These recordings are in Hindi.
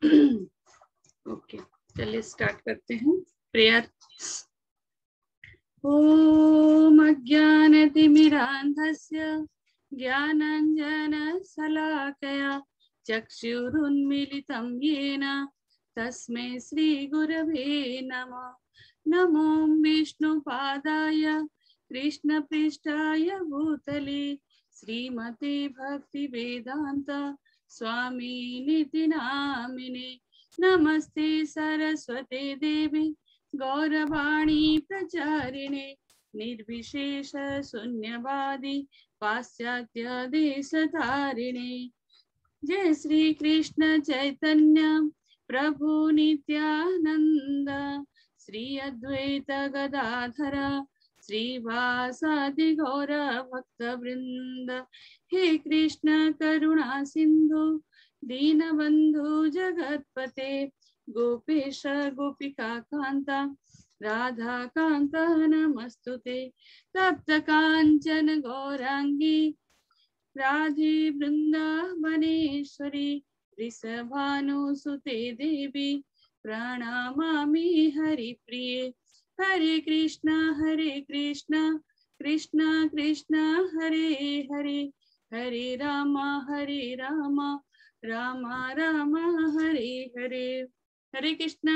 ओके, चलिए स्टार्ट करते हैं प्रेयर। ओम अज्ञानतिमिरान्धस्य ज्ञानाञ्जनशलाकया चक्षुरुन्मीलितं येन तस्मै श्रीगुरवे नमः। नमो विष्णुपादाय कृष्णपृष्ठाय भूतले श्रीमते भक्तिवेदान्त स्वामिनिति नामिने। नमस्ते सरस्वते देवी गौरवाणी प्रचारिणे निर्विशेष शून्यवादी पाश्चात्य देशधारिणे। जय श्री कृष्ण चैतन्य प्रभु नित्यानंद श्री अद्वैत गदाधर श्रीवासादि गौर भक्त वृंद। हे कृष्ण करुणा सिंधु दीनबंधु जगतपते गोपेश गोपिका कांता राधा कांता नमस्तुते। तप्त कांचन गौरांगी राधे वृंदावनेश्वरी वृषभानुसुते देवी प्रणमामि हरिप्रिये। हरे कृष्णा कृष्ण कृष्ण हरे हरे हरे राम राम राम हरे हरे। हरे कृष्णा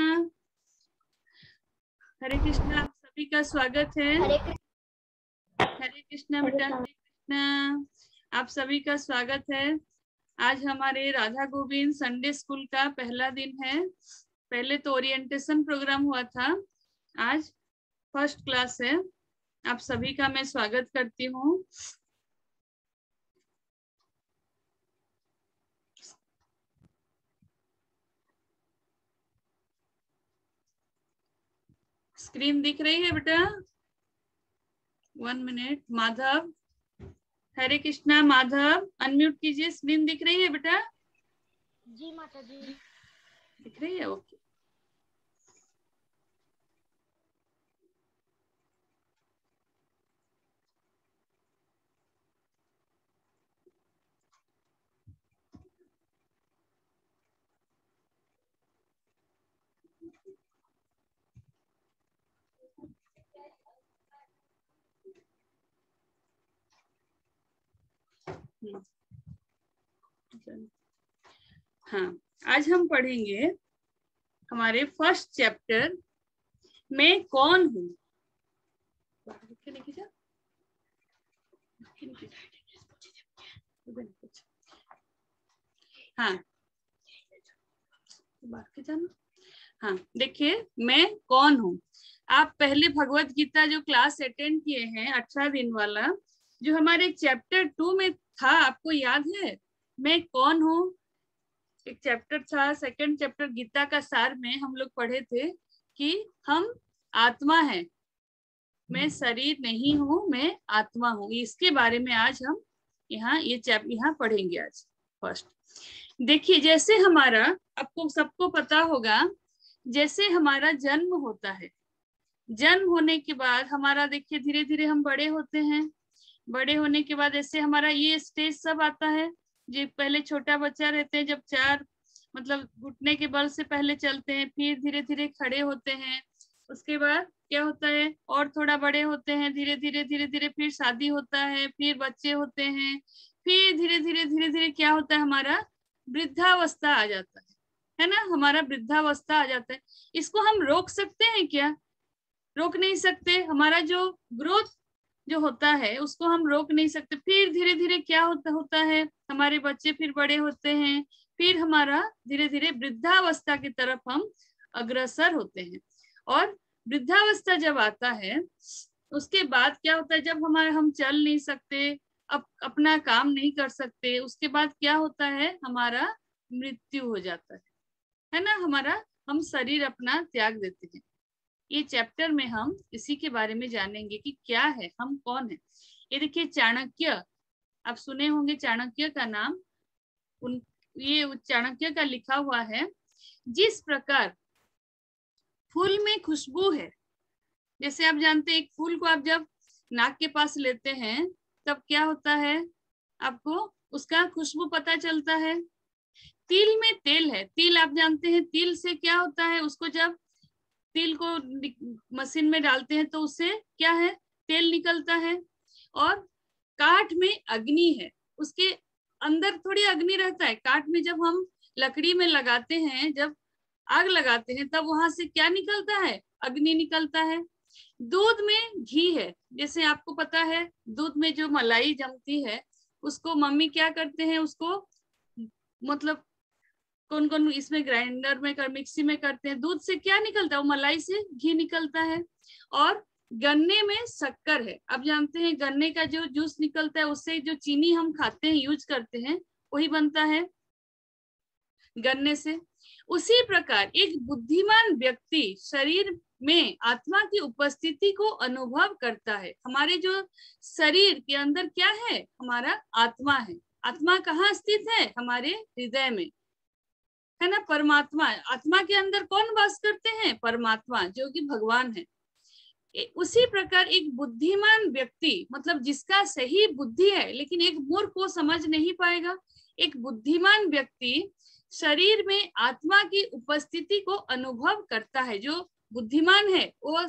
आप सभी का स्वागत है। हरे कृष्णा बेटा, हरे कृष्णा आप सभी का स्वागत है। आज हमारे राधा गोविंद संडे स्कूल का पहला दिन है। पहले तो ओरिएंटेशन प्रोग्राम हुआ था, आज फर्स्ट क्लास है। आप सभी का मैं स्वागत करती हूँ। स्क्रीन दिख रही है बेटा? 1 मिनट। माधव, हरे कृष्णा माधव अनम्यूट कीजिए। स्क्रीन दिख रही है बेटा? जी माता जी दिख रही है, ओके। हाँ, आज हम पढ़ेंगे हमारे फर्स्ट चैप्टर मैं कौन हूँ। हाँ हाँ, देखिए मैं कौन हूँ। आप पहले भगवत गीता जो क्लास अटेंड किए हैं 18 दिन वाला, जो हमारे चैप्टर 2 में था, आपको याद है मैं कौन हूँ? एक चैप्टर था, सेकंड चैप्टर गीता का सार में हम लोग पढ़े थे कि हम आत्मा है, मैं शरीर नहीं हूँ, मैं आत्मा हूँ। इसके बारे में आज हम यहाँ पढ़ेंगे आज फर्स्ट। देखिए, जैसे हमारा, आपको सबको पता होगा, जैसे हमारा जन्म होता है, जन्म होने के बाद हमारा, देखिए धीरे धीरे हम बड़े होते हैं। बड़े होने के बाद ऐसे हमारा ये स्टेज सब आता है। जो पहले छोटा बच्चा रहते हैं, जब 4 मतलब घुटने के बल से पहले चलते हैं, फिर धीरे धीरे खड़े होते हैं। उसके बाद क्या होता है, और थोड़ा बड़े होते हैं, धीरे धीरे फिर शादी होता है, फिर बच्चे होते हैं, फिर धीरे धीरे क्या होता है, हमारा वृद्धावस्था आ जाता है ना। हमारा वृद्धावस्था आ जाता है। इसको हम रोक सकते हैं क्या? रोक नहीं सकते। हमारा जो ग्रोथ जो होता है उसको हम रोक नहीं सकते। फिर धीरे धीरे क्या होता है, हमारे बच्चे फिर बड़े होते हैं, फिर हमारा धीरे धीरे वृद्धावस्था की तरफ हम अग्रसर होते हैं। और वृद्धावस्था जब आता है, उसके बाद क्या होता है, जब हम चल नहीं सकते, अपना काम नहीं कर सकते, उसके बाद क्या होता है, हमारा मृत्यु हो जाता है ना। हम शरीर अपना त्याग देते हैं। ये चैप्टर में हम इसी के बारे में जानेंगे कि क्या है, हम कौन है। ये देखिए, चाणक्य, आप सुने होंगे चाणक्य का नाम। ये चाणक्य का लिखा हुआ है, जिस प्रकार फूल में खुशबू है, जैसे आप जानते हैं एक फूल को आप जब नाक के पास लेते हैं तब क्या होता है, आपको उसका खुशबू पता चलता है। तिल में तेल है। तिल आप जानते हैं, तिल से क्या होता है, उसको जब तिल को मशीन में डालते हैं तो उससे क्या है, तेल निकलता है। और काठ में अग्नि है, उसके अंदर थोड़ी अग्नि रहता है। काठ में जब हम लकड़ी में लगाते हैं, जब आग लगाते हैं, तब वहां से क्या निकलता है, अग्नि निकलता है। दूध में घी है। जैसे आपको पता है दूध में जो मलाई जमती है, उसको मम्मी क्या करते हैं, उसको मतलब कौन कौन इसमें ग्राइंडर में कर, मिक्सी में करते हैं। दूध से क्या निकलता है, वो मलाई से घी निकलता है। और गन्ने में शक्कर है। अब जानते हैं गन्ने का जो जूस निकलता है, उससे जो चीनी हम खाते हैं, यूज करते हैं, वही बनता है गन्ने से। उसी प्रकार एक बुद्धिमान व्यक्ति शरीर में आत्मा की उपस्थिति को अनुभव करता है। हमारे जो शरीर के अंदर क्या है, हमारा आत्मा है। आत्मा कहाँ स्थित है, हमारे हृदय में, है ना, परमात्मा। आत्मा के अंदर कौन वास करते हैं, परमात्मा, जो कि भगवान है। उसी प्रकार एक बुद्धिमान व्यक्ति, मतलब जिसका सही बुद्धि है, लेकिन एक मूर्ख को समझ नहीं पाएगा। एक बुद्धिमान व्यक्ति शरीर में आत्मा की उपस्थिति को अनुभव करता है। जो बुद्धिमान है वो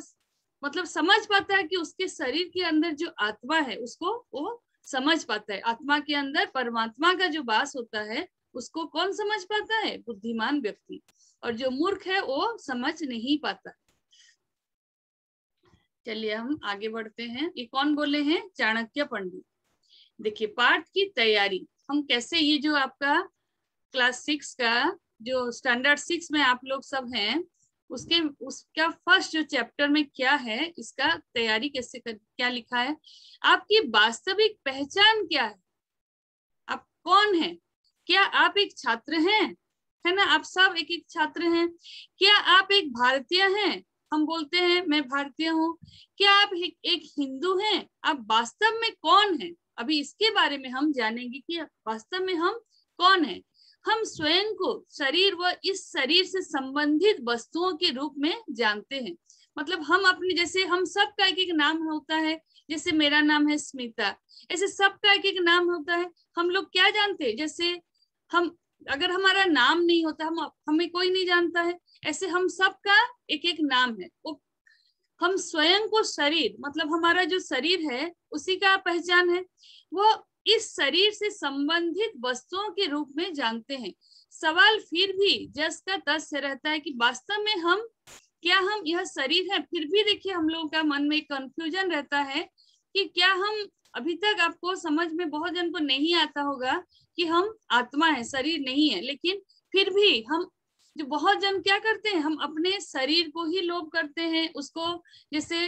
मतलब समझ पाता है कि उसके शरीर के अंदर जो आत्मा है, उसको वो समझ पाता है। आत्मा के अंदर परमात्मा का जो वास होता है, उसको कौन समझ पाता है, बुद्धिमान व्यक्ति। और जो मूर्ख है वो समझ नहीं पाता। चलिए हम आगे बढ़ते हैं। ये कौन बोले हैं, चाणक्य पंडित। देखिए पाठ की तैयारी हम कैसे, ये जो आपका क्लास 6 का जो स्टैंडर्ड 6 में आप लोग सब हैं, उसका फर्स्ट जो चैप्टर में क्या है, इसका तैयारी कैसे क्या लिखा है। आपकी वास्तविक पहचान क्या है, आप कौन है। क्या आप एक छात्र हैं, है ना, आप सब एक एक छात्र हैं। क्या आप एक भारतीय हैं, हम बोलते हैं मैं भारतीय हूँ। क्या आप एक हिंदू हैं, आप वास्तव में कौन हैं। अभी इसके बारे में हम जानेंगे कि वास्तव में हम कौन हैं। हम स्वयं को शरीर व इस शरीर से संबंधित वस्तुओं के रूप में जानते हैं। मतलब हम अपने, जैसे हम सबका एक एक नाम होता है, जैसे मेरा नाम है स्मिता, ऐसे सबका एक एक नाम होता है। हम लोग क्या जानते हैं, जैसे हम, अगर हमारा नाम नहीं होता, हमें कोई नहीं जानता है। ऐसे हम सबका एक एक नाम है। वो हम स्वयं को शरीर, मतलब हमारा जो शरीर है, उसी का पहचान है। वो इस शरीर से संबंधित वस्तुओं के रूप में जानते हैं। सवाल फिर भी जस का तस से रहता है कि वास्तव में हम क्या, हम यह शरीर है। फिर भी देखिए हम लोगों का मन में कंफ्यूजन रहता है कि क्या हम, अभी तक आपको समझ में बहुत जन को नहीं आता होगा कि हम आत्मा है, शरीर नहीं है। लेकिन फिर भी हम जो बहुत जन क्या करते हैं, हम अपने शरीर को ही लोभ करते हैं, उसको जैसे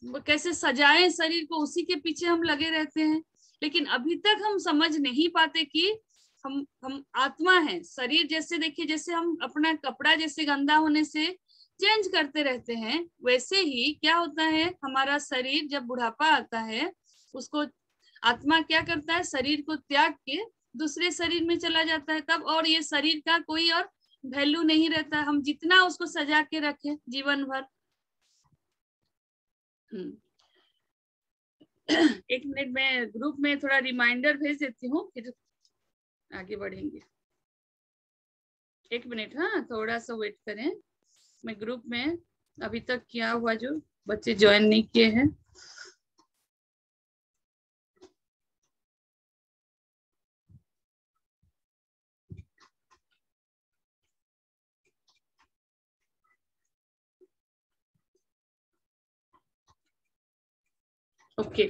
कैसे सजाएं शरीर को, उसी के पीछे हम लगे रहते हैं। लेकिन अभी तक हम समझ नहीं पाते कि हम आत्मा है। शरीर जैसे देखिए, जैसे हम अपना कपड़ा जैसे गंदा होने से चेंज करते रहते हैं, वैसे ही क्या होता है, हमारा शरीर जब बुढ़ापा आता है, उसको आत्मा क्या करता है, शरीर को त्याग के दूसरे शरीर में चला जाता है तब। और ये शरीर का कोई और वैल्यू नहीं रहता, हम जितना उसको सजा के रखें जीवन भर। एक मिनट में ग्रुप में थोड़ा रिमाइंडर भेज देती हूँ, फिर आगे बढ़ेंगे। एक मिनट, हाँ थोड़ा सा वेट करें। मैं ग्रुप में अभी तक क्या हुआ, जो बच्चे ज्वाइन नहीं किए हैं। ओके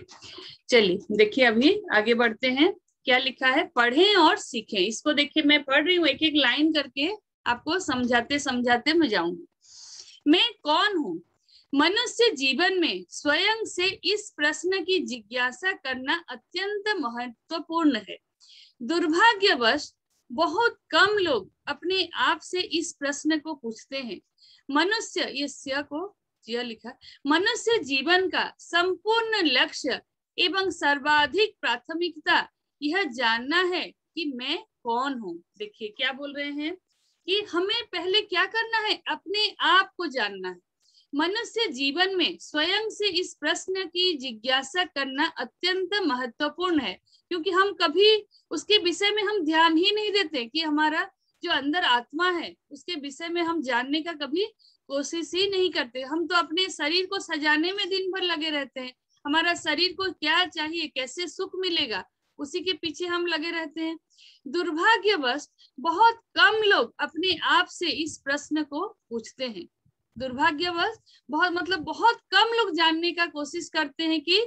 चलिए देखिए अभी आगे बढ़ते हैं। क्या लिखा है, पढ़ें और सीखें। इसको देखिए मैं पढ़ रही हूँ, एक एक लाइन करके आपको समझाते समझाते मैं जाऊंगी। मैं कौन हूँ। मनुष्य जीवन में स्वयं से इस प्रश्न की जिज्ञासा करना अत्यंत महत्वपूर्ण है। दुर्भाग्यवश बहुत कम लोग अपने आप से इस प्रश्न को पूछते हैं। मनुष्य, ये स्य को यह लिखा, मनुष्य जीवन का संपूर्ण लक्ष्य एवं सर्वाधिक प्राथमिकता यह जानना है कि मैं कौन हूँ। देखिए क्या बोल रहे हैं कि हमें पहले क्या करना है, अपने आप को जानना है। मनुष्य जीवन में स्वयं से इस प्रश्न की जिज्ञासा करना अत्यंत महत्वपूर्ण है, क्योंकि हम कभी उसके विषय में हम ध्यान ही नहीं देते कि हमारा जो अंदर आत्मा है उसके विषय में हम जानने का कभी कोशिश ही नहीं करते। हम तो अपने शरीर को सजाने में दिन भर लगे रहते हैं, हमारा शरीर को क्या चाहिए, कैसे सुख मिलेगा, उसी के पीछे हम लगे रहते हैं। दुर्भाग्यवश बहुत कम लोग अपने आप से इस प्रश्न को पूछते हैं। दुर्भाग्यवश बहुत कम लोग जानने का कोशिश करते हैं कि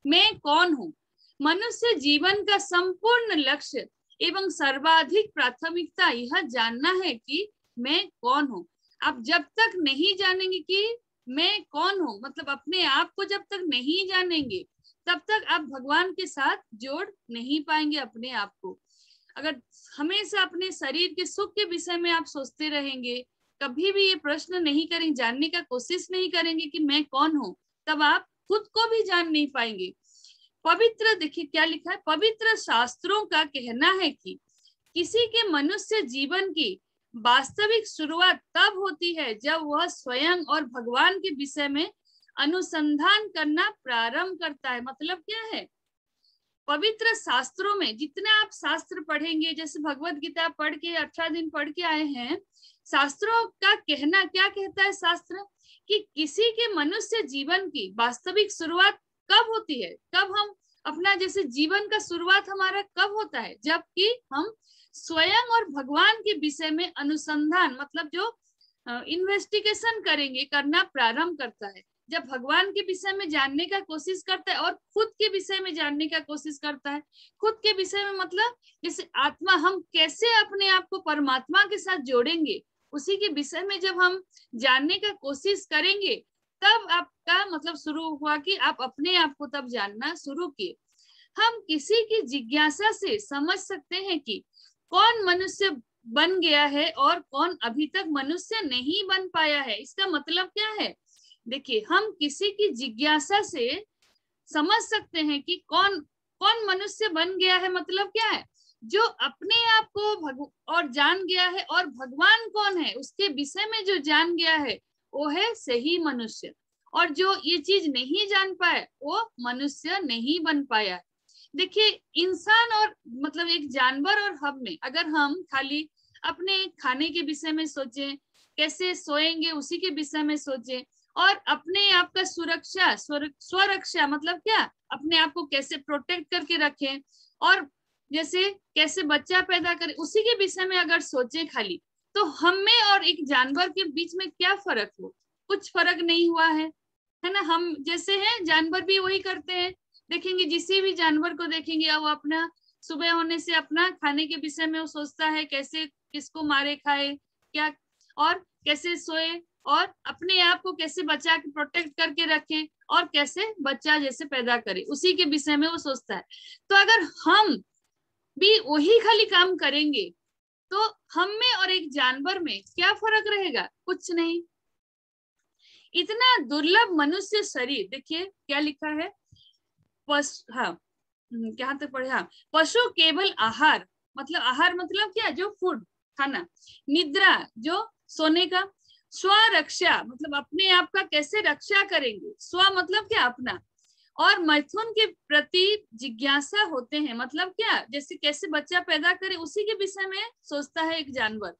मैं कौन हूँ। मनुष्य जीवन का संपूर्ण लक्ष्य एवं सर्वाधिक प्राथमिकता यह जानना है कि मैं कौन हूँ। आप जब तक नहीं जानेंगे कि मैं कौन हूँ, मतलब अपने आप को जब तक नहीं जानेंगे, तब तक आप भगवान के साथ जोड़ नहीं पाएंगे अपने आप को। अगर हमेशा अपने शरीर के सुख के विषय में आप सोचते रहेंगे, कभी भी ये प्रश्न नहीं करेंगे, जानने का कोशिश नहीं करेंगे कि मैं कौन हूँ, तब आप खुद को भी जान नहीं पाएंगे। पवित्र, देखिए क्या लिखा है, पवित्र शास्त्रों का कहना है कि किसी के मनुष्य जीवन की वास्तविक शुरुआत तब होती है जब वह स्वयं और भगवान के विषय में अनुसंधान करना प्रारंभ करता है। मतलब क्या है, पवित्र शास्त्रों में जितना आप शास्त्र पढ़ेंगे, जैसे भगवत गीता पढ़ के 18 दिन पढ़ के आए हैं, शास्त्रों का कहना क्या कहता है शास्त्र, कि किसी के मनुष्य जीवन की वास्तविक शुरुआत कब होती है, कब हम अपना जैसे जीवन का शुरुआत हमारा कब होता है, जबकि हम स्वयं और भगवान के विषय में अनुसंधान, मतलब जो इन्वेस्टिगेशन करेंगे, करना प्रारंभ करता है। जब भगवान के विषय में जानने का कोशिश करता है और खुद के विषय में जानने का कोशिश करता है। खुद के विषय में मतलब जैसे आत्मा, हम कैसे अपने आप को परमात्मा के साथ जोड़ेंगे, उसी के विषय में जब हम जानने का कोशिश करेंगे, तब आपका मतलब शुरू हुआ कि आप अपने आप को तब जानना शुरू किए। हम किसी की जिज्ञासा से समझ सकते हैं कि कौन मनुष्य बन गया है और कौन अभी तक मनुष्य नहीं बन पाया है। इसका मतलब क्या है, देखिए हम किसी की जिज्ञासा से समझ सकते हैं कि कौन कौन मनुष्य बन गया है। मतलब क्या है, जो अपने आप को और जान गया है और भगवान कौन है उसके विषय में जो जान गया है वो है सही मनुष्य, और जो ये चीज नहीं जान पाए वो मनुष्य नहीं बन पाया। देखिए इंसान और मतलब एक जानवर और हम में अगर हम खाली अपने खाने के विषय में सोचें, कैसे सोएंगे उसी के विषय में सोचें, और अपने आप का सुरक्षा स्वरक्षा मतलब क्या, अपने आप को कैसे प्रोटेक्ट करके रखें, और जैसे कैसे बच्चा पैदा करें उसी के विषय में अगर सोचें खाली, तो हम में और एक जानवर के बीच में क्या फर्क हो, कुछ फर्क नहीं हुआ है ना। हम जैसे हैं जानवर भी वही करते हैं। देखेंगे जिसी भी जानवर को देखेंगे वो अपना सुबह होने से अपना खाने के विषय में वो सोचता है, कैसे किसको मारे खाए क्या, और कैसे सोए, और अपने आप को कैसे बचा के प्रोटेक्ट करके रखें, और कैसे बच्चा जैसे पैदा करे, उसी के विषय में वो सोचता है। तो अगर हम भी वही खाली काम करेंगे तो हम में और एक जानवर में क्या फर्क रहेगा, कुछ नहीं। इतना दुर्लभ मनुष्य शरीर, देखिए क्या लिखा है, क्या तक पढ़े, पशु केवल आहार, मतलब आहार मतलब क्या, जो फूड खाना, निद्रा जो सोने का, स्वरक्षा मतलब अपने आप का कैसे रक्षा करेंगे, स्व मतलब क्या अपना, और मैथुन के प्रति जिज्ञासा होते हैं। मतलब क्या, जैसे कैसे बच्चा पैदा करे उसी के विषय में सोचता है एक जानवर।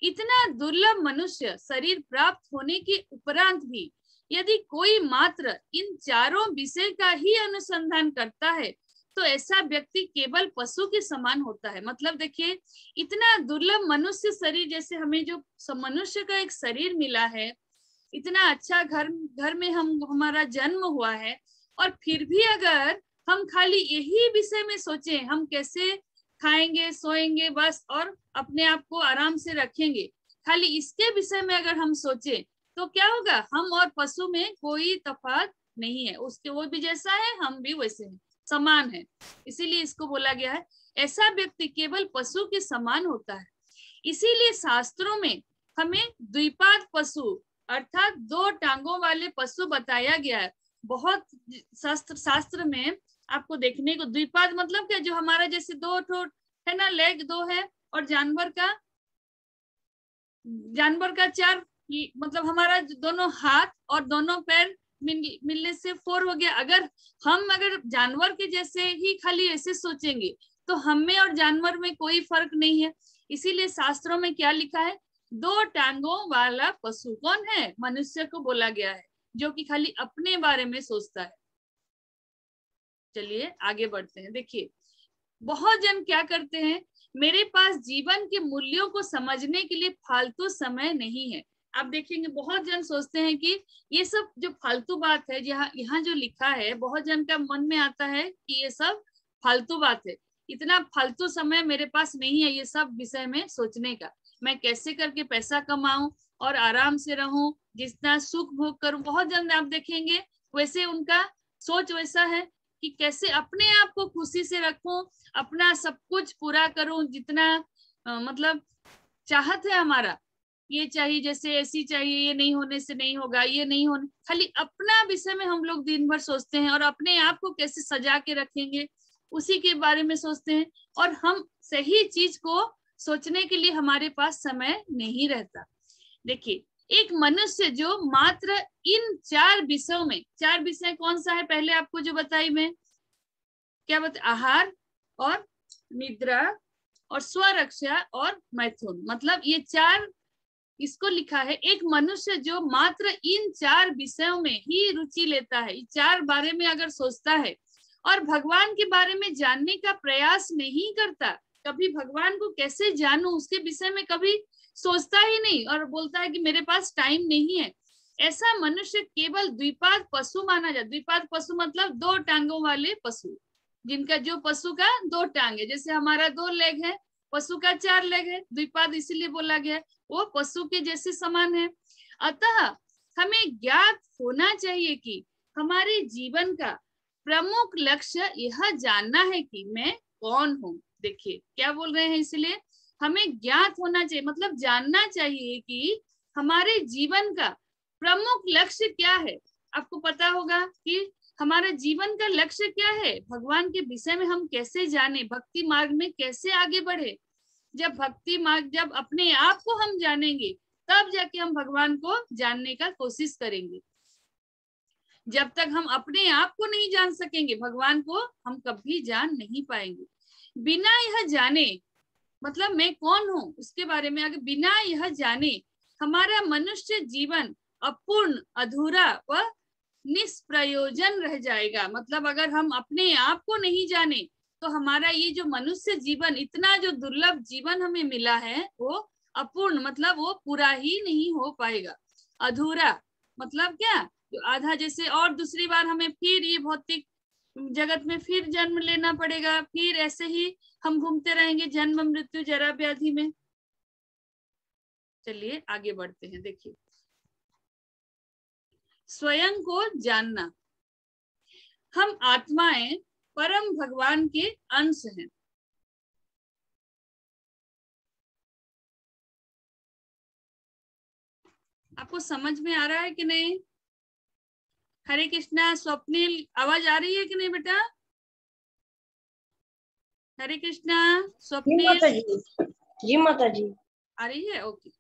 इतना दुर्लभ मनुष्य शरीर प्राप्त होने के उपरांत भी यदि कोई मात्र इन चारों विषय का ही अनुसंधान करता है तो ऐसा व्यक्ति केवल पशु के समान होता है। मतलब देखिए इतना दुर्लभ मनुष्य शरीर, जैसे हमें जो मनुष्य का एक शरीर मिला है, इतना अच्छा घर में हमारा जन्म हुआ है, और फिर भी अगर हम खाली यही विषय में सोचें, हम कैसे खाएंगे सोएंगे बस और अपने आप को आराम से रखेंगे, खाली इसके विषय में अगर हम सोचें तो क्या होगा, हम और पशु में कोई तफात नहीं है, उसके वो भी जैसा है हम भी वैसे हैं, समान है। इसीलिए इसको बोला गया है ऐसा व्यक्ति केवल पशु के समान होता है। इसीलिए शास्त्रों में हमें द्विपाद पशु अर्थात दो टांगों वाले पशु बताया गया है। बहुत शास्त्र में आपको देखने को, द्विपाद मतलब क्या, जो हमारा जैसे दो ठोट है ना, लेग दो है, और जानवर का 4 मतलब हमारा दोनों हाथ और दोनों पैर मिलने से 4 हो गया। अगर जानवर के जैसे ही खाली ऐसे सोचेंगे तो हम में और जानवर में कोई फर्क नहीं है। इसीलिए शास्त्रों में क्या लिखा है, 2 टांगों वाला पशु कौन है, मनुष्य को बोला गया है, जो कि खाली अपने बारे में सोचता है। चलिए आगे बढ़ते हैं। देखिए बहुत जन क्या करते हैं, मेरे पास जीवन के मूल्यों को समझने के लिए फालतू समय नहीं है। आप देखेंगे बहुत जन सोचते हैं कि ये सब जो फालतू बात है, यहाँ जो लिखा है, बहुत जन का मन में आता है कि ये सब फालतू बात है, इतना फालतू समय मेरे पास नहीं है ये सब विषय में सोचने का। मैं कैसे करके पैसा कमाऊं और आराम से रहूं, जितना सुख भोग करूं। बहुत जन आप देखेंगे वैसे उनका सोच वैसा है कि कैसे अपने आप को खुशी से रखूं, अपना सब कुछ पूरा करूं, जितना मतलब चाहत है हमारा, ये चाहिए, जैसे ऐसी चाहिए, ये नहीं होने से नहीं होगा, ये नहीं होने, खाली अपना विषय में हम लोग दिन भर सोचते हैं और अपने आप को कैसे सजा के रखेंगे उसी के बारे में सोचते हैं। और हम सही चीज को सोचने के लिए हमारे पास समय नहीं रहता। देखिए एक मनुष्य जो मात्र इन 4 विषयों में, 4 विषय कौन सा है पहले आपको जो बताई मैं, क्या बता, आहार और निद्रा और स्वरक्षा और मैथुन, मतलब ये 4 इसको लिखा है। एक मनुष्य जो मात्र इन 4 विषयों में ही रुचि लेता है, 4 बारे में अगर सोचता है और भगवान के बारे में जानने का प्रयास नहीं करता, कभी भगवान को कैसे जानूं उसके विषय में कभी सोचता ही नहीं और बोलता है कि मेरे पास टाइम नहीं है, ऐसा मनुष्य केवल द्विपाद पशु माना जाता। द्विपाद पशु मतलब 2 टांगों वाले पशु, जिनका जो पशु का 2 टांग है, जैसे हमारा 2 लेग है, पशु का 4 लेग है, द्विपाद इसीलिए बोला गया, वो पशु के जैसे समान है। अतः हमें ज्ञात होना चाहिए कि हमारे जीवन का प्रमुख लक्ष्य यह जानना है कि मैं कौन हूँ। देखिए क्या बोल रहे हैं, इसलिए हमें ज्ञात होना चाहिए, मतलब जानना चाहिए कि हमारे जीवन का प्रमुख लक्ष्य क्या है। आपको पता होगा कि हमारा जीवन का लक्ष्य क्या है, भगवान के विषय में हम कैसे जाने, भक्ति मार्ग में कैसे आगे बढ़े। जब भक्ति मार्ग, जब अपने आप को हम जानेंगे तब जाके हम भगवान को जानने का कोशिश करेंगे। जब तक हम अपने आप को नहीं जान सकेंगे भगवान को हम कभी जान नहीं पाएंगे। बिना यह जाने, मतलब मैं कौन हूँ उसके बारे में अगर बिना यह जाने हमारा मनुष्य जीवन अपूर्ण, अधूरा व निष्प्रयोजन रह जाएगा। मतलब अगर हम अपने आप को नहीं जाने तो हमारा ये जो मनुष्य जीवन, इतना जो दुर्लभ जीवन हमें मिला है, वो अपूर्ण, मतलब वो पूरा ही नहीं हो पाएगा। अधूरा मतलब क्या, तो आधा जैसे, और दूसरी बार हमें फिर ये भौतिक जगत में फिर जन्म लेना पड़ेगा, फिर ऐसे ही हम घूमते रहेंगे जन्म मृत्यु जरा व्याधि में। चलिए आगे बढ़ते हैं। देखिए स्वयं को जानना, हम आत्माएं परम भगवान के अंश हैं। आपको समझ में आ रहा है कि नहीं? हरे कृष्णा। स्वप्निल आवाज आ रही है कि नहीं बेटा? हरे कृष्णा स्वप्निल। जी माता जी आ रही है, ओके।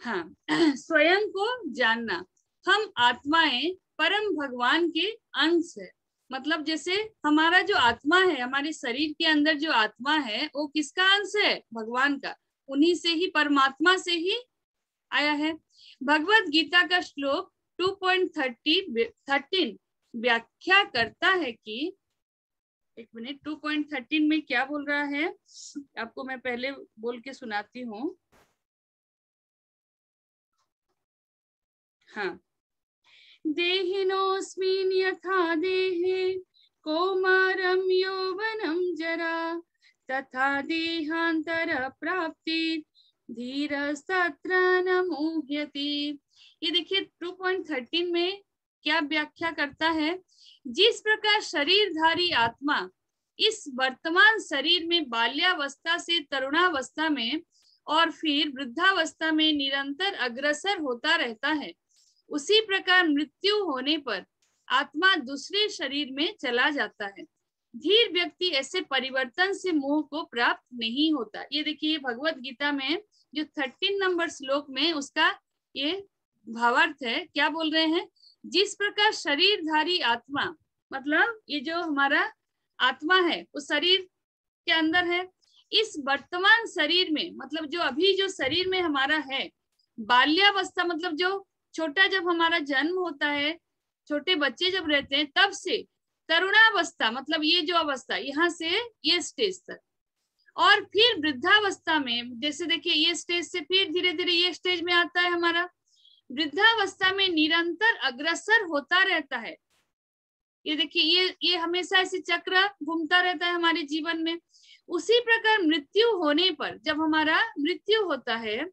हाँ स्वयं को जानना, हम आत्माएं परम भगवान के अंश है। मतलब जैसे हमारा जो आत्मा है, हमारे शरीर के अंदर जो आत्मा है वो किसका अंश है? भगवान का, उन्हीं से ही, परमात्मा से ही आया है। भगवत गीता का श्लोक 2.13 व्याख्या करता है कि, एक मिनट, 2.13 में क्या बोल रहा है आपको मैं पहले बोल के सुनाती हूँ। हाँ, देहिनोऽस्मिन् यथा देहे कौमारं यौवनं जरा तथा देहांतर प्राप्ति धीरस्तत्र न मुह्यति। ये देखिए 2.13 में क्या व्याख्या करता है। जिस प्रकार शरीरधारी आत्मा इस वर्तमान शरीर में बाल्यावस्था से तरुणावस्था में और फिर वृद्धावस्था में निरंतर अग्रसर होता रहता है, उसी प्रकार मृत्यु होने पर आत्मा दूसरे शरीर में चला जाता है। धीर व्यक्ति ऐसे परिवर्तन से मोह को प्राप्त नहीं होता। ये देखिए भगवत गीता में जो 13 नंबर श्लोक में उसका ये भावार्थ है। क्या बोल रहे हैं? जिस प्रकार शरीरधारी आत्मा, मतलब ये जो हमारा आत्मा है वो शरीर के अंदर है, इस वर्तमान शरीर में, मतलब जो अभी जो शरीर में हमारा है, बाल्यावस्था मतलब जो छोटा जब हमारा जन्म होता है, छोटे बच्चे जब रहते हैं तब से तरुणावस्था, मतलब ये जो अवस्था, यहाँ से ये स्टेज तक, और फिर वृद्धावस्था में, जैसे देखिए ये स्टेज से फिर धीरे धीरे ये स्टेज में आता है हमारा, वृद्धावस्था में निरंतर अग्रसर होता रहता है। ये देखिए ये हमेशा ऐसे चक्र घूमता रहता है हमारे जीवन में। उसी प्रकार मृत्यु होने पर, जब हमारा मृत्यु होता है,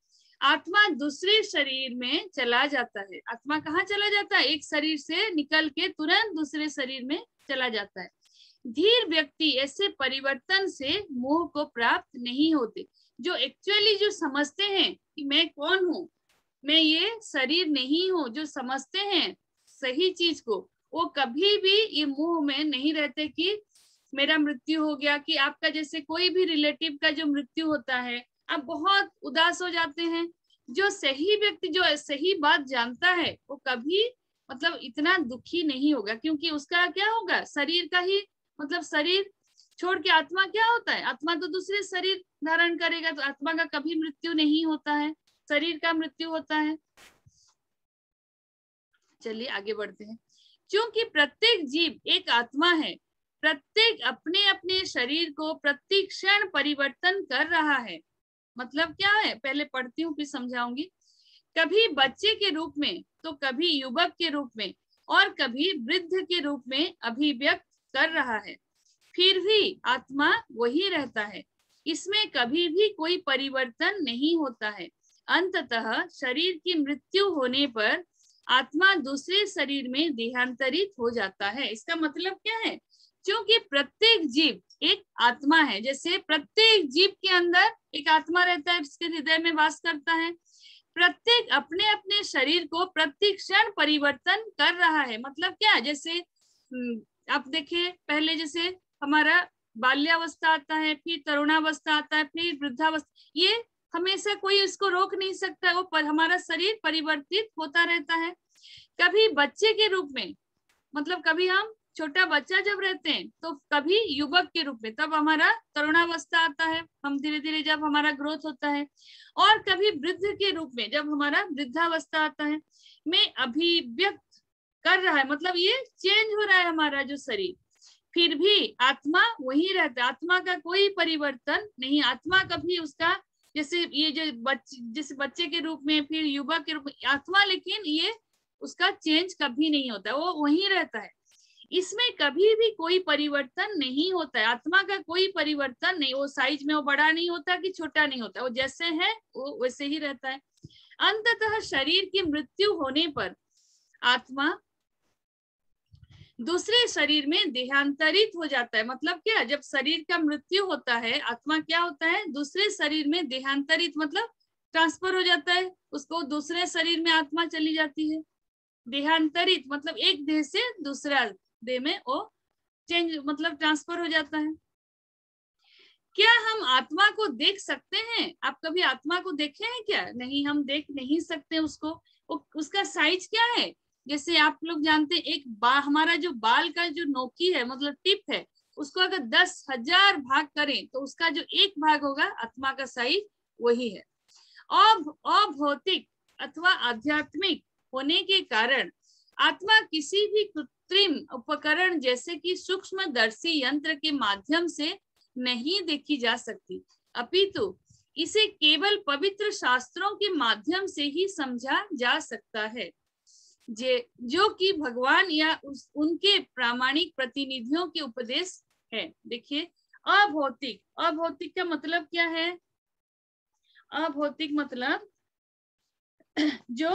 आत्मा दूसरे शरीर में चला जाता है। आत्मा कहाँ चला जाता है? एक शरीर से निकल के तुरंत दूसरे शरीर में चला जाता है। धीर व्यक्ति ऐसे परिवर्तन से मोह को प्राप्त नहीं होते। जो एक्चुअली जो समझते हैं कि मैं कौन हूँ, मैं ये शरीर नहीं हूँ, जो समझते हैं सही चीज को, वो कभी भी ये मोह में नहीं रहते कि मेरा मृत्यु हो गया। कि आपका जैसे कोई भी रिलेटिव का जो मृत्यु होता है, आप बहुत उदास हो जाते हैं। जो सही व्यक्ति जो सही बात जानता है वो कभी मतलब इतना दुखी नहीं होगा, क्योंकि उसका क्या होगा, शरीर का ही, मतलब शरीर छोड़ के आत्मा क्या होता है, आत्मा तो दूसरे शरीर धारण करेगा, तो आत्मा का कभी मृत्यु नहीं होता है, शरीर का मृत्यु होता है। चलिए आगे बढ़ते हैं। क्योंकि प्रत्येक जीव एक आत्मा है, प्रत्येक अपने अपने शरीर को प्रत्येक क्षण परिवर्तन कर रहा है। मतलब क्या है, पहले पढ़ती हूँ फिर समझाऊंगी। कभी बच्चे के रूप में, तो कभी युवक के रूप में, और कभी वृद्ध के रूप में अभिव्यक्त कर रहा है। फिर भी आत्मा वही रहता है, इसमें कभी भी कोई परिवर्तन नहीं होता है। अंततः शरीर की मृत्यु होने पर आत्मा दूसरे शरीर में देहांतरित हो जाता है। इसका मतलब क्या है? क्योंकि प्रत्येक जीव एक आत्मा है, जैसे प्रत्येक जीव के अंदर एक आत्मा रहता है, इसके हृदय में वास करता है। प्रत्येक अपने अपने शरीर को प्रत्येक क्षण परिवर्तन कर रहा है। मतलब क्या, जैसे आप देखिए पहले जैसे हमारा बाल्यावस्था आता है, फिर तरुणावस्था आता है, फिर वृद्धावस्था, ये हमेशा कोई इसको रोक नहीं सकता, वो हमारा शरीर परिवर्तित होता रहता है। कभी बच्चे के रूप में, मतलब कभी हम छोटा बच्चा जब रहते हैं, तो कभी युवक के रूप में, तब हमारा तरुणावस्था आता है, हम धीरे धीरे जब हमारा ग्रोथ होता है, और कभी वृद्ध के रूप में जब हमारा वृद्धावस्था आता है, में अभिव्यक्त कर रहा है, मतलब ये चेंज हो रहा है हमारा जो शरीर। फिर भी आत्मा वही रहता है, आत्मा का कोई परिवर्तन नहीं। आत्मा कभी उसका, जैसे ये जो जिस बच्चे के रूप में, फिर युवक के रूप में आत्मा, लेकिन ये उसका चेंज कभी नहीं होता, वो वही रहता है। इसमें कभी भी कोई परिवर्तन नहीं होता है। आत्मा का कोई परिवर्तन नहीं, वो साइज में वो बड़ा नहीं होता कि छोटा नहीं होता, वो जैसे है वो वैसे ही रहता है। अंततः शरीर की मृत्यु होने पर आत्मा दूसरे शरीर में देहांतरित हो जाता है। मतलब क्या, जब शरीर का मृत्यु होता है, आत्मा क्या होता है, दूसरे शरीर में देहांतरित, मतलब ट्रांसफर हो जाता है, उसको दूसरे शरीर में आत्मा चली जाती है। देहांतरित मतलब एक देह से दूसरा देह में वो चेंज, मतलब ट्रांसफर हो जाता है। क्या हम आत्मा को देख सकते हैं? आप कभी आत्मा को देखे हैं क्या? नहीं, हम देख नहीं सकते उसको। उसका साइज क्या है, जैसे आप लोग जानते हैं, एक हमारा जो बाल का जो नोकी है, मतलब टिप है, उसको अगर 10,000 भाग करें तो उसका जो एक भाग होगा, आत्मा का साइज वही है। अभौतिक अथवा आध्यात्मिक होने के कारण आत्मा किसी भी कृत्रिम उपकरण जैसे कि सूक्ष्मदर्शी यंत्र के माध्यम से नहीं देखी जा सकती, अपितु इसे केवल पवित्र शास्त्रों के माध्यम से ही समझा जा सकता है, जो कि भगवान या उनके प्रामाणिक प्रतिनिधियों के उपदेश है। देखिए, अभौतिक, अभौतिक का मतलब क्या है? अभौतिक मतलब जो,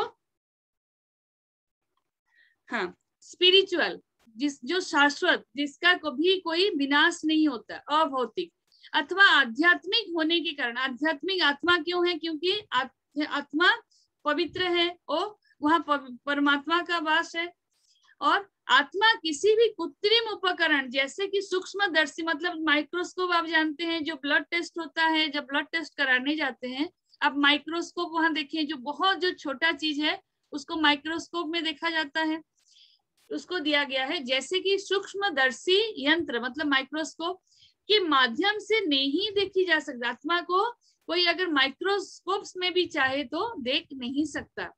हाँ, स्पिरिचुअल, जो शाश्वत, जिसका कभी कोई विनाश नहीं होता, अभौतिक। अथवा आध्यात्मिक होने के कारण, आध्यात्मिक आत्मा क्यों है? क्योंकि आत्मा पवित्र है और वहां परमात्मा का वास है। और आत्मा किसी भी कृत्रिम उपकरण जैसे कि सूक्ष्मदर्शी, मतलब माइक्रोस्कोप, आप जानते हैं जो ब्लड टेस्ट होता है, जब ब्लड टेस्ट कराने जाते हैं, अब माइक्रोस्कोप वहां देखें, जो बहुत जो छोटा चीज है उसको माइक्रोस्कोप में देखा जाता है, उसको दिया गया है। जैसे कि सूक्ष्मदर्शी यंत्र मतलब माइक्रोस्कोप के माध्यम से नहीं देखी जा सकती, आत्मा को कोई अगर माइक्रोस्कोप्स में भी चाहे तो देख नहीं सकता,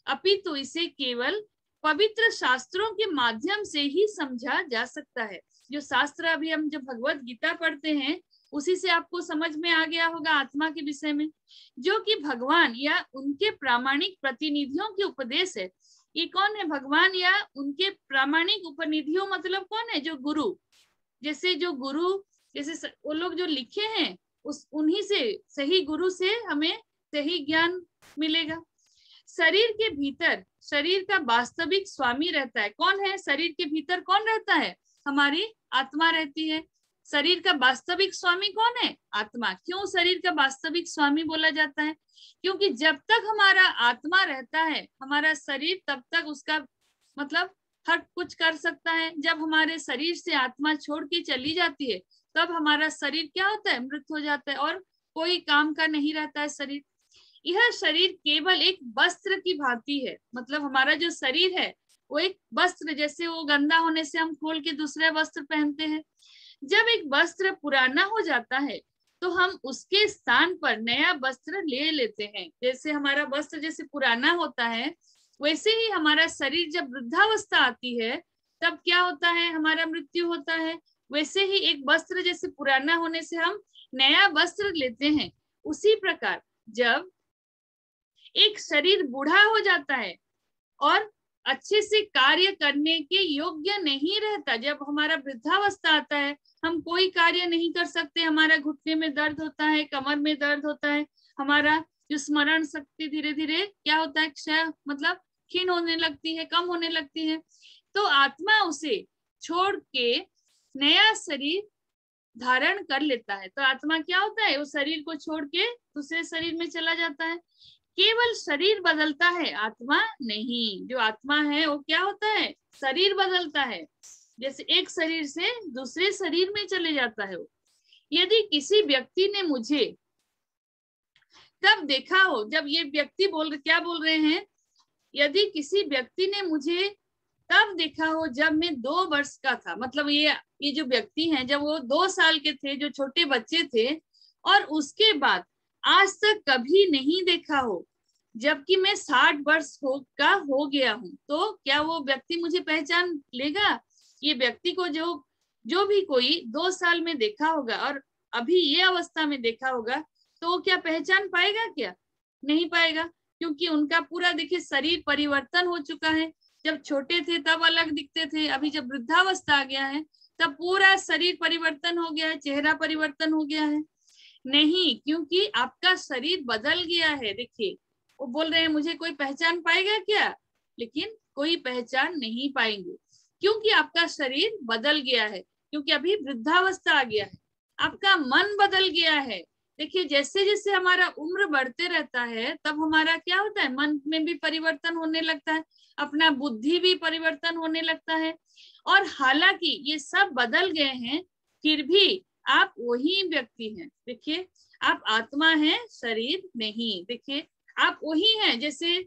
अपितु इसे केवल पवित्र शास्त्रों के माध्यम से ही समझा जा सकता है। जो शास्त्र अभी हम जब भगवत गीता पढ़ते हैं उसी से आपको समझ में आ गया होगा आत्मा के विषय में, जो कि भगवान या उनके प्रामाणिक प्रतिनिधियों के उपदेश है। ये कौन है? भगवान या उनके प्रामाणिक उपनिधियों मतलब कौन है? जो गुरु, जैसे जो गुरु जैसे वो लोग जो लिखे हैं उस उन्हीं से, सही गुरु से हमें सही ज्ञान मिलेगा। शरीर के भीतर शरीर का वास्तविक स्वामी रहता है। कौन है? शरीर के भीतर कौन रहता है? हमारी आत्मा रहती है। शरीर का वास्तविक स्वामी कौन है? आत्मा। क्यों शरीर का वास्तविक स्वामी बोला जाता है? क्योंकि जब तक हमारा आत्मा रहता है हमारा शरीर तब तक उसका मतलब हर कुछ कर सकता है। जब हमारे शरीर से आत्मा छोड़ के चली जाती है तब हमारा शरीर क्या होता है? मृत हो जाता है और कोई काम का नहीं रहता है शरीर। यह शरीर केवल एक वस्त्र की भांति है, मतलब हमारा जो शरीर है वो एक वस्त्र, जैसे वो गंदा होने से हम खोल के दूसरे वस्त्र पहनते हैं। जब एक वस्त्र पुराना हो जाता है तो हम उसके स्थान पर नया वस्त्र ले लेते हैं। जैसे हमारा वस्त्र जैसे पुराना होता है वैसे ही हमारा शरीर जब वृद्धावस्था आती है तब क्या होता है? हमारा मृत्यु होता है। वैसे ही एक वस्त्र जैसे पुराना होने से हम नया वस्त्र लेते हैं, उसी प्रकार जब एक शरीर बूढ़ा हो जाता है और अच्छे से कार्य करने के योग्य नहीं रहता, जब हमारा वृद्धावस्था आता है हम कोई कार्य नहीं कर सकते, हमारा घुटने में दर्द होता है, कमर में दर्द होता है, हमारा जो स्मरण शक्ति धीरे धीरे क्या होता है? क्षय मतलब क्षीण होने लगती है, कम होने लगती है। तो आत्मा उसे छोड़ के नया शरीर धारण कर लेता है। तो आत्मा क्या होता है? वो शरीर को छोड़ के दूसरे शरीर में चला जाता है। केवल शरीर बदलता है, आत्मा नहीं। जो आत्मा है वो क्या होता है? शरीर बदलता है, जैसे एक शरीर से दूसरे शरीर में चले जाता है वो। यदि किसी व्यक्ति ने मुझे तब देखा हो, जब ये व्यक्ति क्या बोल रहे हैं? यदि किसी व्यक्ति ने मुझे तब देखा हो जब मैं 2 वर्ष का था, मतलब ये जो व्यक्ति हैं जब वो 2 साल के थे, जो छोटे बच्चे थे, और उसके बाद आज तक कभी नहीं देखा हो जबकि मैं 60 वर्ष का हो गया हूं, तो क्या वो व्यक्ति मुझे पहचान लेगा? ये व्यक्ति को जो भी कोई 2 साल में देखा होगा और अभी ये अवस्था में देखा होगा तो वो क्या पहचान पाएगा? क्या नहीं पाएगा, क्योंकि उनका पूरा देखिए शरीर परिवर्तन हो चुका है। जब छोटे थे तब अलग दिखते थे, अभी जब वृद्धावस्था आ गया है तब पूरा शरीर परिवर्तन हो गया है, चेहरा परिवर्तन हो गया है। नहीं, क्योंकि आपका शरीर बदल गया है। देखिए वो बोल रहे हैं मुझे कोई पहचान पाएगा क्या? लेकिन कोई पहचान नहीं पाएंगे, क्योंकि आपका शरीर बदल गया है, क्योंकि अभी वृद्धावस्था आ गया है। आपका मन बदल गया है। देखिए जैसे जैसे हमारा उम्र बढ़ते रहता है तब हमारा क्या होता है? मन में भी परिवर्तन होने लगता है, अपना बुद्धि भी परिवर्तन होने लगता है। और हालांकि ये सब बदल गए हैं फिर भी आप वही व्यक्ति हैं। देखिए आप आत्मा हैं, शरीर नहीं। देखिए आप वही हैं। जैसे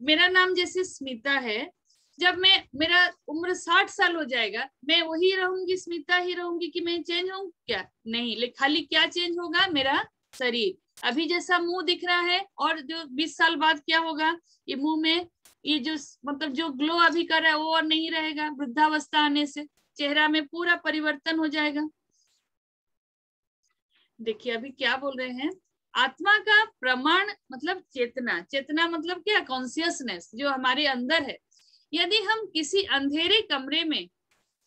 मेरा नाम जैसे स्मिता है, जब मेरा उम्र 60 साल हो जाएगा मैं वही रहूंगी, स्मिता ही रहूंगी कि मैं चेंज होऊंगी? क्या नहीं, खाली क्या चेंज होगा? मेरा शरीर। अभी जैसा मुंह दिख रहा है और जो 20 साल बाद क्या होगा? ये मुंह में ये जो मतलब जो ग्लो अभी कर रहा है वो और नहीं रहेगा। वृद्धावस्था आने से चेहरा में पूरा परिवर्तन हो जाएगा। देखिए अभी क्या बोल रहे हैं? आत्मा का प्रमाण मतलब चेतना। चेतना मतलब क्या? कॉन्शियसनेस जो हमारे अंदर है। यदि हम किसी अंधेरे कमरे में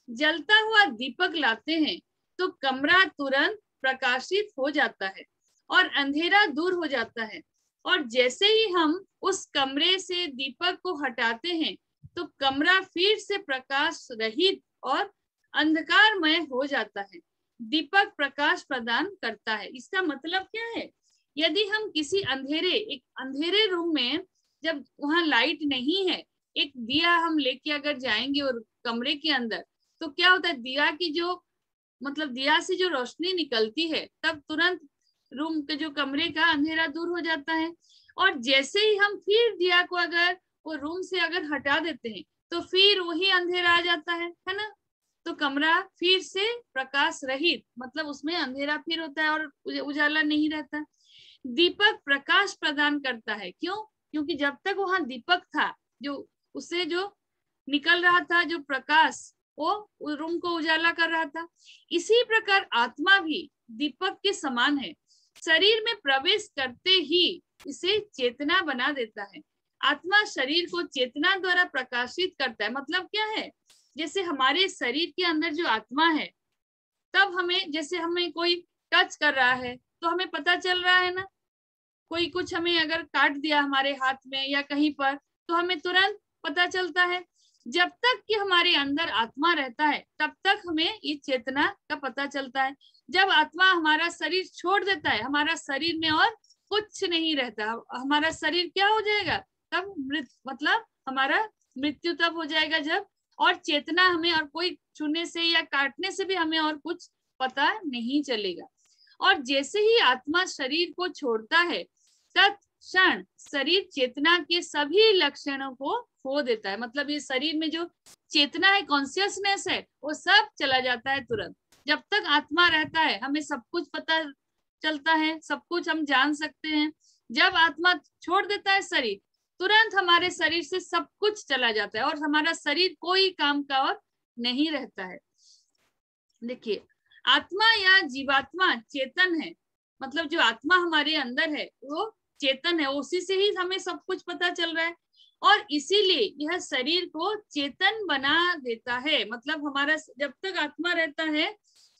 जलता हुआ दीपक लाते हैं तो कमरा तुरंत प्रकाशित हो जाता है और अंधेरा दूर हो जाता है, और जैसे ही हम उस कमरे से दीपक को हटाते हैं तो कमरा फिर से प्रकाश रहित और अंधकारमय हो जाता है। दीपक प्रकाश प्रदान करता है। इसका मतलब क्या है? यदि हम किसी एक अंधेरे रूम में, जब वहां लाइट नहीं है, एक दिया हम लेके अगर जाएंगे और कमरे के अंदर, तो क्या होता है? दिया की जो मतलब दिया से जो रोशनी निकलती है तब तुरंत रूम के जो कमरे का अंधेरा दूर हो जाता है। और जैसे ही हम फिर दिया को अगर वो रूम से अगर हटा देते हैं तो फिर वही अंधेरा आ जाता है ना। तो कमरा फिर से प्रकाश रहित, मतलब उसमें अंधेरा फिर होता है और उजाला नहीं रहता। दीपक प्रकाश प्रदान करता है, क्यों? क्योंकि जब तक वहां दीपक था, जो उससे जो निकल रहा था जो प्रकाश, वो रूम को उजाला कर रहा था। इसी प्रकार आत्मा भी दीपक के समान है, शरीर में प्रवेश करते ही इसे चेतना बना देता है। आत्मा शरीर को चेतना द्वारा प्रकाशित करता है। मतलब क्या है, जैसे हमारे शरीर के अंदर जो आत्मा है, तब हमें, जैसे हमें कोई टच कर रहा है तो हमें पता चल रहा है ना, कोई कुछ हमें अगर काट दिया हमारे हाथ में या कहीं पर, तो हमें तुरंत पता चलता है। जब तक कि हमारे अंदर आत्मा रहता है तब तक हमें ये चेतना का पता चलता है। जब आत्मा हमारा शरीर छोड़ देता है, हमारा शरीर में और कुछ नहीं रहता, हमारा शरीर क्या हो जाएगा, तब मतलब हमारा मृत्यु तब हो जाएगा जब, और चेतना हमें और कोई छूने से या काटने से भी हमें और कुछ पता नहीं चलेगा। और जैसे ही आत्मा शरीर को छोड़ता है तत्क्षण शरीर चेतना के सभी लक्षणों को खो देता है। मतलब ये शरीर में जो चेतना है, कॉन्शियसनेस है, वो सब चला जाता है तुरंत। जब तक आत्मा रहता है हमें सब कुछ पता चलता है, सब कुछ हम जान सकते हैं। जब आत्मा छोड़ देता है शरीर, तुरंत हमारे शरीर से सब कुछ चला जाता है और हमारा शरीर कोई काम का और नहीं रहता है। देखिए, आत्मा या जीवात्मा चेतन है, मतलब जो आत्मा हमारे अंदर है वो चेतन है, उसी से ही हमें सब कुछ पता चल रहा है। और इसीलिए यह शरीर को चेतन बना देता है। मतलब हमारा जब तक आत्मा रहता है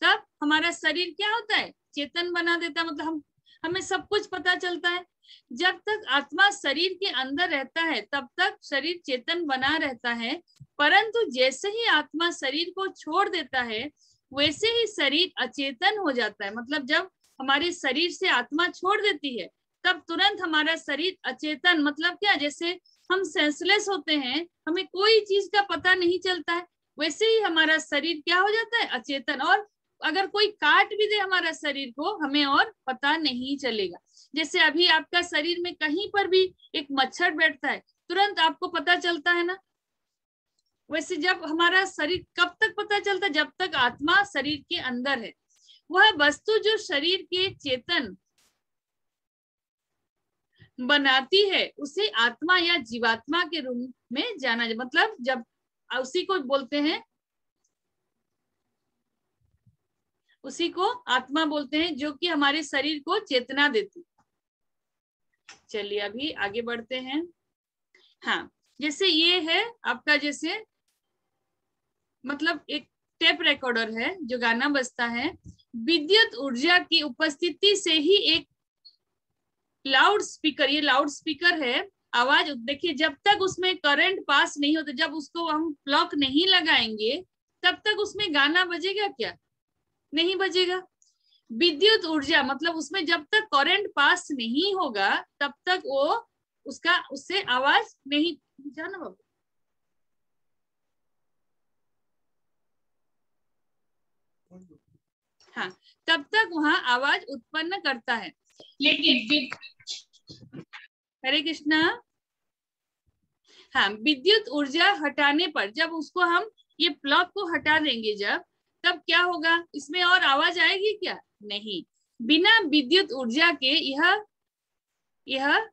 तब हमारा शरीर क्या होता है, चेतन बना देता है। मतलब हमें सब कुछ पता चलता है। जब तक आत्मा शरीर के अंदर रहता है तब तक शरीर चेतन बना रहता है, परंतु जैसे ही आत्मा शरीर को छोड़ देता है वैसे ही शरीर अचेतन हो जाता है। मतलब जब हमारे शरीर से आत्मा छोड़ देती है तब तुरंत हमारा शरीर अचेतन, मतलब क्या, जैसे हम सेंसलेस होते हैं, हमें कोई चीज का पता नहीं चलता है, वैसे ही हमारा शरीर क्या हो जाता है, अचेतन। और अगर कोई काट भी दे हमारा शरीर को, हमें और पता नहीं चलेगा। जैसे अभी आपका शरीर में कहीं पर भी एक मच्छर बैठता है, तुरंत आपको पता चलता है ना। वैसे जब हमारा शरीर कब तक पता चलता है, जब तक आत्मा शरीर के अंदर है। वह वस्तु जो शरीर के चेतन बनाती है उसे आत्मा या जीवात्मा के रूप में जाना जाए। मतलब जब उसी को बोलते हैं, उसी को आत्मा बोलते हैं, जो कि हमारे शरीर को चेतना देती। चलिए अभी आगे बढ़ते हैं। हाँ, जैसे ये है आपका, जैसे मतलब एक टेप रिकॉर्डर है जो गाना बजता है। विद्युत ऊर्जा की उपस्थिति से ही एक लाउड स्पीकर, ये लाउड स्पीकर है, आवाज, देखिए जब तक उसमें करंट पास नहीं होता, जब उसको हम प्लग नहीं लगाएंगे तब तक उसमें गाना बजेगा क्या, नहीं बजेगा। विद्युत ऊर्जा मतलब उसमें जब तक करंट पास नहीं होगा तब तक वो उससे आवाज नहीं जाना बाबू। हाँ, तब तक वहां आवाज उत्पन्न करता है। लेकिन हरे कृष्णा, हाँ, विद्युत ऊर्जा हटाने पर, जब उसको हम ये प्लग को हटा देंगे जब, तब क्या होगा, इसमें और आवाज आएगी क्या, नहीं। बिना विद्युत ऊर्जा के यह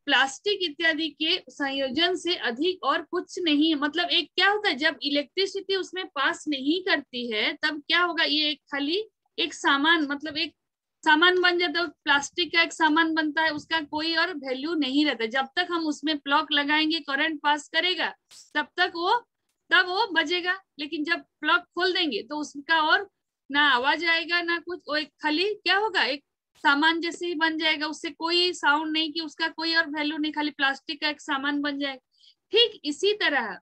प्लास्टिक इत्यादि के संयोजन से अधिक और कुछ नहीं है। मतलब एक क्या होता है, जब इलेक्ट्रिसिटी उसमें पास नहीं करती है तब क्या होगा, ये एक खाली एक सामान, मतलब एक सामान बन जाता है, प्लास्टिक का एक सामान बनता है, उसका कोई और वैल्यू नहीं रहता। जब तक हम उसमें प्लग लगाएंगे, करंट पास करेगा, तब वो बजेगा। लेकिन जब प्लग खोल देंगे तो उसका और ना आवाज आएगा ना कुछ, वो एक खाली क्या होगा, एक सामान जैसे ही बन जाएगा, उससे कोई साउंड नहीं कि उसका कोई और वैल्यू नहीं, खाली प्लास्टिक का एक सामान बन जाएगा। ठीक इसी तरह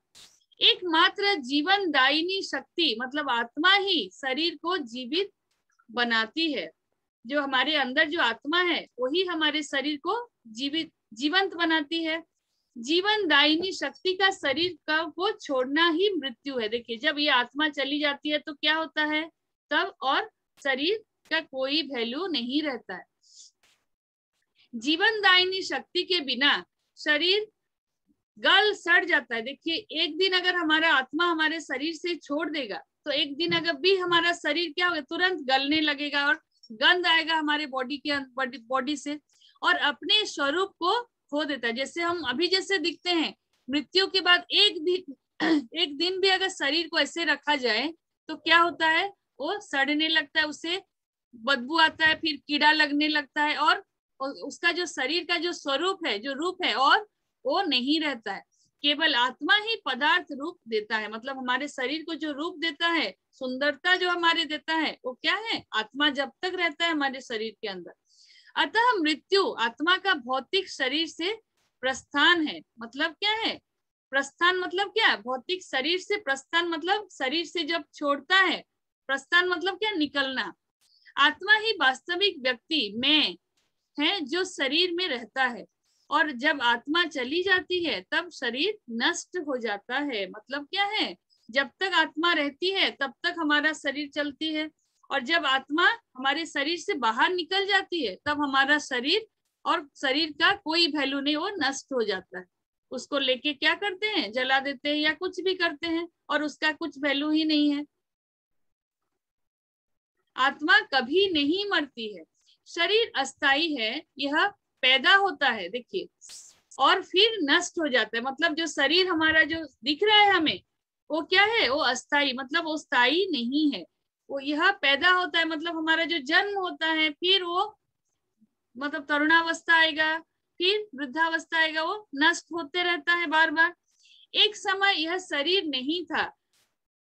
एकमात्र जीवन दायिनी शक्ति मतलब आत्मा ही शरीर को जीवित बनाती है। जो हमारे अंदर जो आत्मा है वही हमारे शरीर को जीवंत बनाती है। जीवन दायिनी शक्ति का शरीर को छोड़ना ही मृत्यु है। देखिए, जब ये आत्मा चली जाती है तो क्या होता है, तब और शरीर का कोई वैल्यू नहीं रहता है। जीवनदायिनी शक्ति के बिना शरीर गल सड़ जाता है। देखिए, एक दिन अगर हमारा आत्मा हमारे शरीर से छोड़ देगा तो एक दिन अगर भी हमारा शरीर क्या होगा, तुरंत गलने लगेगा और गंध आएगा हमारे बॉडी से और अपने स्वरूप को खो देता है। जैसे हम अभी जैसे दिखते हैं, मृत्यु के बाद एक दिन भी अगर शरीर को ऐसे रखा जाए तो क्या होता है, वो सड़ने लगता है, उसे बदबू आता है, फिर कीड़ा लगने लगता है और उसका जो शरीर का जो स्वरूप है, जो रूप है, और वो नहीं रहता है। केवल आत्मा ही पदार्थ रूप देता है। मतलब हमारे शरीर को जो रूप देता है, सुंदरता जो हमारे देता है, वो क्या है, आत्मा जब तक रहता है हमारे शरीर के अंदर। अतः मृत्यु आत्मा का भौतिक शरीर से प्रस्थान है। मतलब क्या है, प्रस्थान मतलब क्या, भौतिक शरीर से प्रस्थान मतलब शरीर से जब छोड़ता है, प्रस्थान मतलब क्या, निकलना। आत्मा ही वास्तविक व्यक्ति में है जो शरीर में रहता है, और जब आत्मा चली जाती है तब शरीर नष्ट हो जाता है। मतलब क्या है, जब तक आत्मा रहती है तब तक हमारा शरीर चलती है, और जब आत्मा हमारे शरीर से बाहर निकल जाती है तब हमारा शरीर और शरीर का कोई वैल्यू नहीं, वो नष्ट हो जाता है। उसको लेके क्या करते हैं, जला देते हैं या कुछ भी करते हैं, और उसका कुछ वैल्यू ही नहीं है। आत्मा कभी नहीं मरती है। शरीर अस्थाई है, यह पैदा होता है, देखिए, और फिर नष्ट हो जाता है। मतलब जो शरीर हमारा जो दिख रहा है हमें, वो क्या है, वो अस्थाई, मतलब वो स्थायी नहीं है। वो यह पैदा होता है, मतलब हमारा जो जन्म होता है, फिर वो मतलब तरुणावस्था आएगा, फिर वृद्धावस्था आएगा, वो नष्ट होते रहता है बार बार। एक समय यह शरीर नहीं था,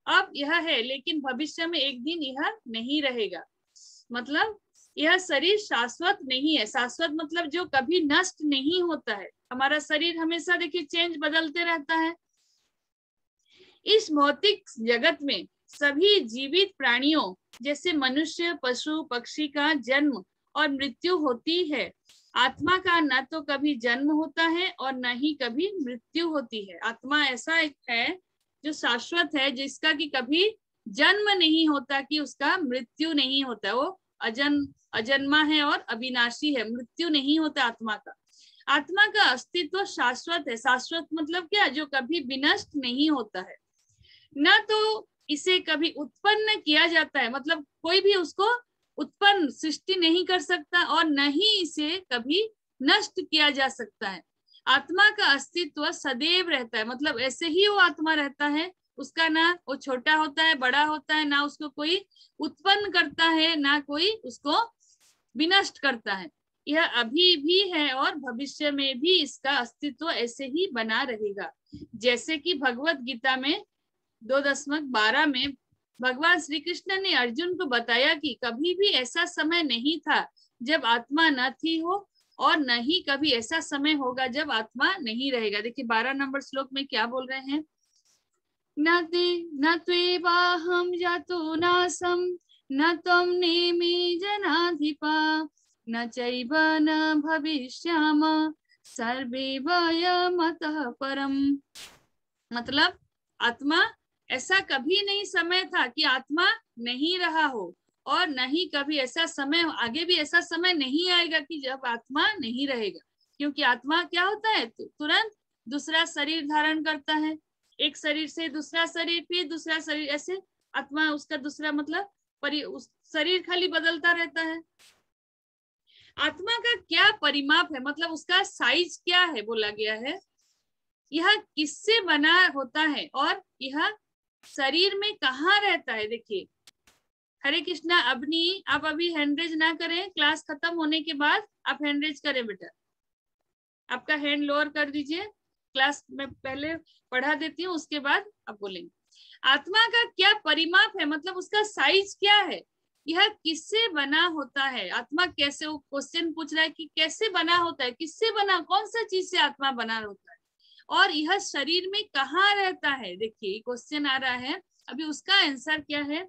अब यह है, लेकिन भविष्य में एक दिन यह नहीं रहेगा। मतलब यह शरीर शाश्वत नहीं है। शाश्वत मतलब जो कभी नष्ट नहीं होता है। हमारा शरीर हमेशा देखिए चेंज, बदलते रहता है। इस भौतिक जगत में सभी जीवित प्राणियों जैसे मनुष्य, पशु, पक्षी का जन्म और मृत्यु होती है। आत्मा का न तो कभी जन्म होता है और न ही कभी मृत्यु होती है। आत्मा ऐसा एक है जो शाश्वत है, जिसका कि कभी जन्म नहीं होता, कि उसका मृत्यु नहीं होता। वो अजन्मा है और अविनाशी है, मृत्यु नहीं होता आत्मा का। आत्मा का अस्तित्व शाश्वत है। शाश्वत मतलब क्या, जो कभी विनष्ट नहीं होता है। न तो इसे कभी उत्पन्न किया जाता है, मतलब कोई भी उसको उत्पन्न सृष्टि नहीं कर सकता, और न ही इसे कभी नष्ट किया जा सकता है। आत्मा का अस्तित्व सदैव रहता है, मतलब ऐसे ही वो आत्मा रहता है। उसका ना वो छोटा होता है, बड़ा होता है, ना उसको कोई उत्पन्न करता है, ना कोई उसको विनष्ट करता है। यह अभी भी है और भविष्य में भी इसका अस्तित्व ऐसे ही बना रहेगा। जैसे कि भगवत गीता में 2.12 में भगवान श्री कृष्ण ने अर्जुन को बताया कि कभी भी ऐसा समय नहीं था जब आत्मा न थी हो, और न ही कभी ऐसा समय होगा जब आत्मा नहीं रहेगा। देखिए 12 नंबर श्लोक में क्या बोल रहे हैं, न त्वेवाहं जातो नासं न त्वं नेमि जनाधिपा न चैव न भविष्याम सर्वे वयमतः परम। मतलब आत्मा ऐसा कभी नहीं समय था कि आत्मा नहीं रहा हो, और न ही कभी ऐसा समय, आगे भी ऐसा समय नहीं आएगा कि जब आत्मा नहीं रहेगा। क्योंकि आत्मा क्या होता है, तुरंत दूसरा शरीर धारण करता है, एक शरीर से दूसरा शरीर, फिर दूसरा शरीर, ऐसे आत्मा उसका दूसरा मतलब उस शरीर खाली बदलता रहता है। आत्मा का क्या परिमाप है, मतलब उसका साइज क्या है, बोला गया है यह किससे बना होता है और यह शरीर में कहाँ रहता है। देखिए, हरे कृष्णा अबनी, आप अभी हैंडरेज ना करें, क्लास खत्म होने के बाद आप हैंडरेज करें बेटा। आपका हैंड लोअर कर दीजिए, क्लास में पहले पढ़ा देती हूँ, उसके बाद आप बोलेंगे। आत्मा का क्या परिमाप है, मतलब उसका साइज क्या है, यह किससे बना होता है। आत्मा कैसे, वो क्वेश्चन पूछ रहा है कि कैसे बना होता है, किससे बना, कौन सा चीज से आत्मा बना होता है, और यह शरीर में कहाँ रहता है। देखिए क्वेश्चन आ रहा है, अभी उसका आंसर क्या है।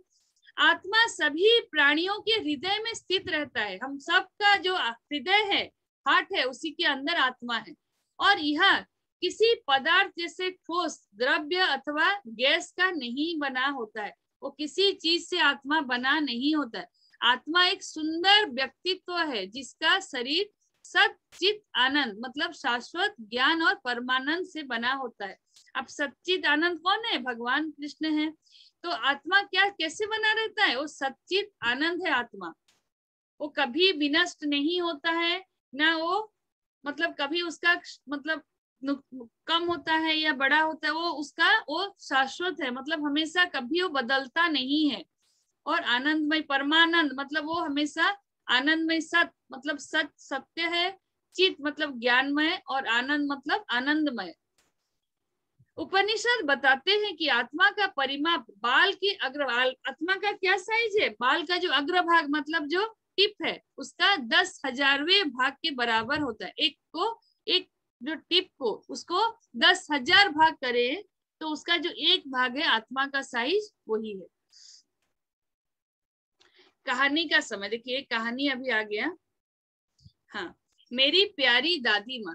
आत्मा सभी प्राणियों के हृदय में स्थित रहता है। हम सबका जो हृदय है, हार्ट है, उसी के अंदर आत्मा है, और यह किसी पदार्थ जैसे ठोस, द्रव्य अथवा गैस का नहीं बना होता है। वो किसी चीज से आत्मा बना नहीं होता है। आत्मा एक सुंदर व्यक्तित्व है जिसका शरीर सच्चित आनंद मतलब शाश्वत ज्ञान और परमानंद से बना होता है। अब सच्चित आनंद कौन है? भगवान कृष्ण है। तो आत्मा क्या कैसे बना रहता है? वो सच्चित आनंद है आत्मा। वो कभी विनष्ट नहीं होता है, ना वो मतलब कभी उसका मतलब कम होता है या बड़ा होता है, वो शाश्वत है, मतलब हमेशा कभी वो बदलता नहीं है। और आनंदमय परमानंद मतलब वो हमेशा आनंदमय, सत मतलब सत सत्य है, चित मतलब ज्ञानमय, और आनंद मतलब आनंदमय। उपनिषद बताते हैं कि आत्मा का परिमाप बाल की अग्रवाल, आत्मा का क्या साइज है? बाल का जो अग्रभाग मतलब जो टिप है उसका 10,000वें भाग के बराबर होता है। एक जो टिप को उसको 10,000 भाग करे तो उसका जो एक भाग है आत्मा का साइज वही है। कहानी का समय देखिए, कहानी अभी आ गया। हाँ, मेरी प्यारी दादी माँ।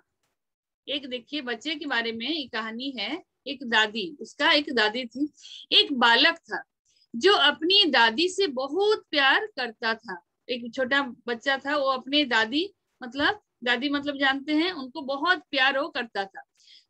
एक देखिए बच्चे के बारे में ये कहानी है। एक दादी, उसका एक दादी थी। एक बालक था जो अपनी दादी से बहुत प्यार करता था। एक छोटा बच्चा था, वो अपने दादी मतलब जानते हैं, उनको बहुत प्यार वो करता था।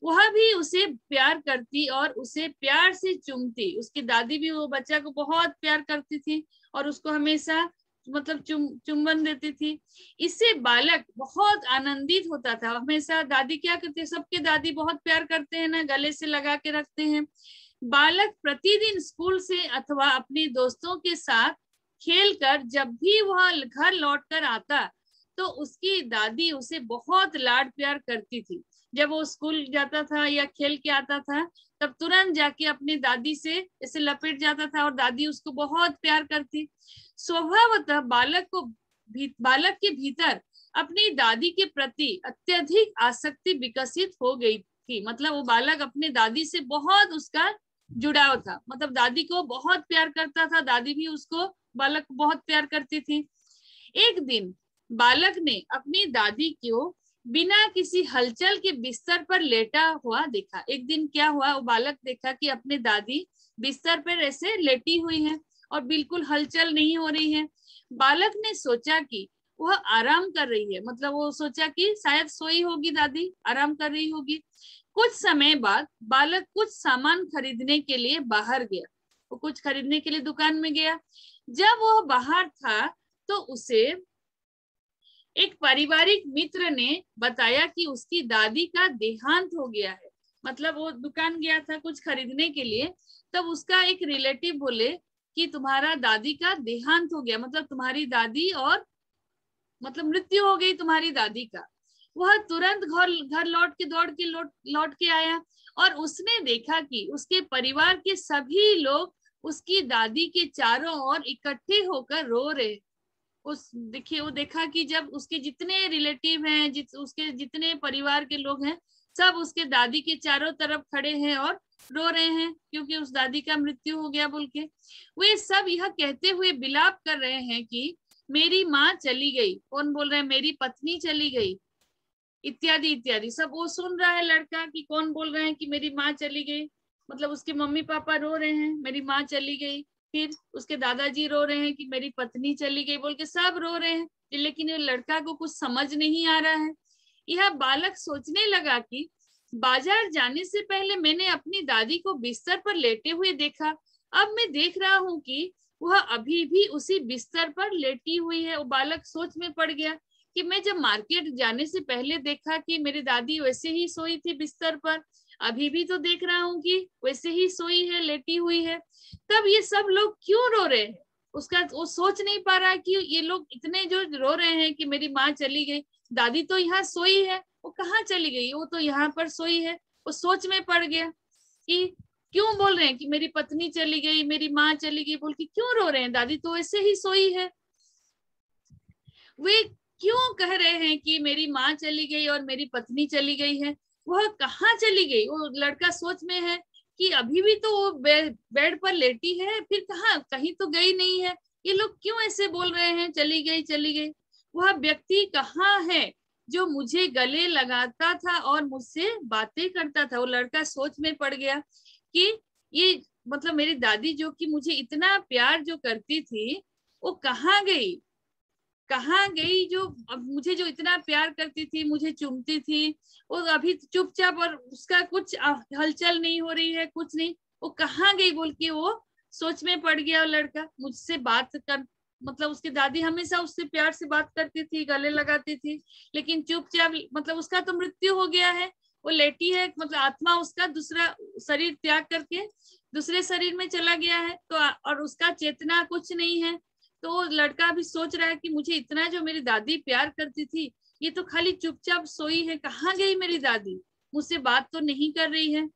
वह भी उसे प्यार करती और उसे प्यार से चूमती। उसकी दादी भी वो बच्चा को बहुत प्यार करती थी और उसको हमेशा मतलब चुम्बन देती थी। इससे बालक बहुत आनंदित होता था। हमेशा दादी क्या करती है, सबके दादी बहुत प्यार करते हैं ना, गले से लगा के रखते हैं। बालक प्रतिदिन स्कूल से अथवा अपने दोस्तों के साथ खेलकर जब भी वह घर लौटकर आता तो उसकी दादी उसे बहुत लाड प्यार करती थी। जब वो स्कूल जाता था या खेल के आता था तब तुरंत जाके अपनी दादी से ऐसे लपेट जाता था और दादी उसको बहुत प्यार करती। स्वभावतः बालक के भीतर अपनी दादी के प्रति अत्यधिक आसक्ति विकसित हो गई थी। मतलब वो बालक अपने दादी से बहुत उसका जुड़ाव था, मतलब दादी को बहुत प्यार करता था, दादी भी उसको बालक को बहुत प्यार करती थी। एक दिन बालक ने अपनी दादी को बिना किसी हलचल के बिस्तर पर लेटा हुआ देखा। एक दिन क्या हुआ, वो बालक देखा कि अपनी दादी बिस्तर पर ऐसे लेटी हुई है और बिल्कुल हलचल नहीं हो रही है। बालक ने सोचा कि वह आराम कर रही है, मतलब वो सोचा कि शायद सोई होगी दादी, आराम कर रही होगी। कुछ समय बाद बालक कुछ सामान खरीदने के लिए बाहर गया। वो कुछ खरीदने के लिए दुकान में गया। जब वो बाहर था तो उसे एक पारिवारिक मित्र ने बताया कि उसकी दादी का देहांत हो गया है। मतलब वो दुकान गया था कुछ खरीदने के लिए, तब उसका एक रिलेटिव बोले कि तुम्हारा दादी का देहांत हो गया, मतलब तुम्हारी दादी और मतलब मृत्यु हो गई तुम्हारी दादी का। वह तुरंत घर लौट के आया और उसने देखा कि उसके परिवार के सभी लोग उसकी दादी के चारों ओर इकट्ठे होकर रो रहे। वो देखा कि जब उसके जितने रिलेटिव हैं, उसके जितने परिवार के लोग हैं, सब उसके दादी के चारों तरफ खड़े हैं और रो रहे हैं क्योंकि उस दादी का मृत्यु हो गया बोल के। वे सब यह कहते हुए विलाप कर रहे हैं कि मेरी माँ चली गई। कौन बोल रहा है? मेरी पत्नी चली गई, इत्यादि इत्यादि। सब वो सुन रहा है लड़का कि कौन बोल रहे हैं कि मेरी माँ चली गई, मतलब उसके मम्मी पापा रो रहे हैं मेरी माँ चली गई, फिर उसके दादाजी रो रहे हैं कि मेरी पत्नी चली गई बोल के सब रो रहे हैं, लेकिन ये लड़का को कुछ समझ नहीं आ रहा है। यह बालक सोचने लगा कि बाजार जाने से पहले मैंने अपनी दादी को बिस्तर पर लेटे हुए देखा, अब मैं देख रहा हूँ कि वह अभी भी उसी बिस्तर पर लेटी हुई है। वो बालक सोच में पड़ गया कि मैं जब मार्केट जाने से पहले देखा कि मेरी दादी वैसे ही सोई थी बिस्तर पर, अभी भी तो देख रहा हूँ कि वैसे ही सोई है, लेटी हुई है, तब ये सब लोग क्यों रो रहे हैं? उसका वो सोच नहीं पा रहा कि ये लोग इतने जो रो रहे हैं कि मेरी माँ चली गई, दादी तो यहाँ सोई है, वो कहाँ चली गई, वो तो यहाँ पर सोई है। वो सोच में पड़ गया कि क्यों बोल रहे हैं कि मेरी पत्नी चली गई, मेरी माँ चली गई बोल के क्यों रो रहे हैं, दादी तो ऐसे ही सोई है। वे क्यों कह रहे हैं कि मेरी माँ चली गई और मेरी पत्नी चली गई है, वह कहाँ चली गई? वो लड़का सोच में है कि अभी भी तो वो बेड पर लेटी है, फिर कहाँ, कहीं तो गई नहीं है, ये लोग क्यों ऐसे बोल रहे हैं चली गई चली गई? वह व्यक्ति कहाँ है जो मुझे गले लगाता था और मुझसे बातें करता था? वो लड़का सोच में पड़ गया कि ये मतलब मेरी दादी जो कि मुझे इतना प्यार जो करती थी, वो कहाँ गई, कहाँ गई? जो अब मुझे जो इतना प्यार करती थी, मुझे चूमती थी, वो अभी चुपचाप, और उसका कुछ हलचल नहीं हो रही है, कुछ नहीं, वो कहाँ गई बोल के वो सोच में पड़ गया। वो लड़का मुझसे बात कर, मतलब उसकी दादी हमेशा उससे प्यार से बात करती थी, गले लगाती थी, लेकिन चुपचाप, मतलब उसका तो मृत्यु हो गया है, वो लेटी है, मतलब आत्मा उसका दूसरा शरीर त्याग करके दूसरे शरीर में चला गया है, तो और उसका चेतना कुछ नहीं है। तो लड़का भी सोच रहा है कि मुझे इतना जो मेरी दादी प्यार करती थी, ये तो खाली चुपचाप सोई है, कहाँ गई मेरी दादी, मुझसे बात तो नहीं कर रही है।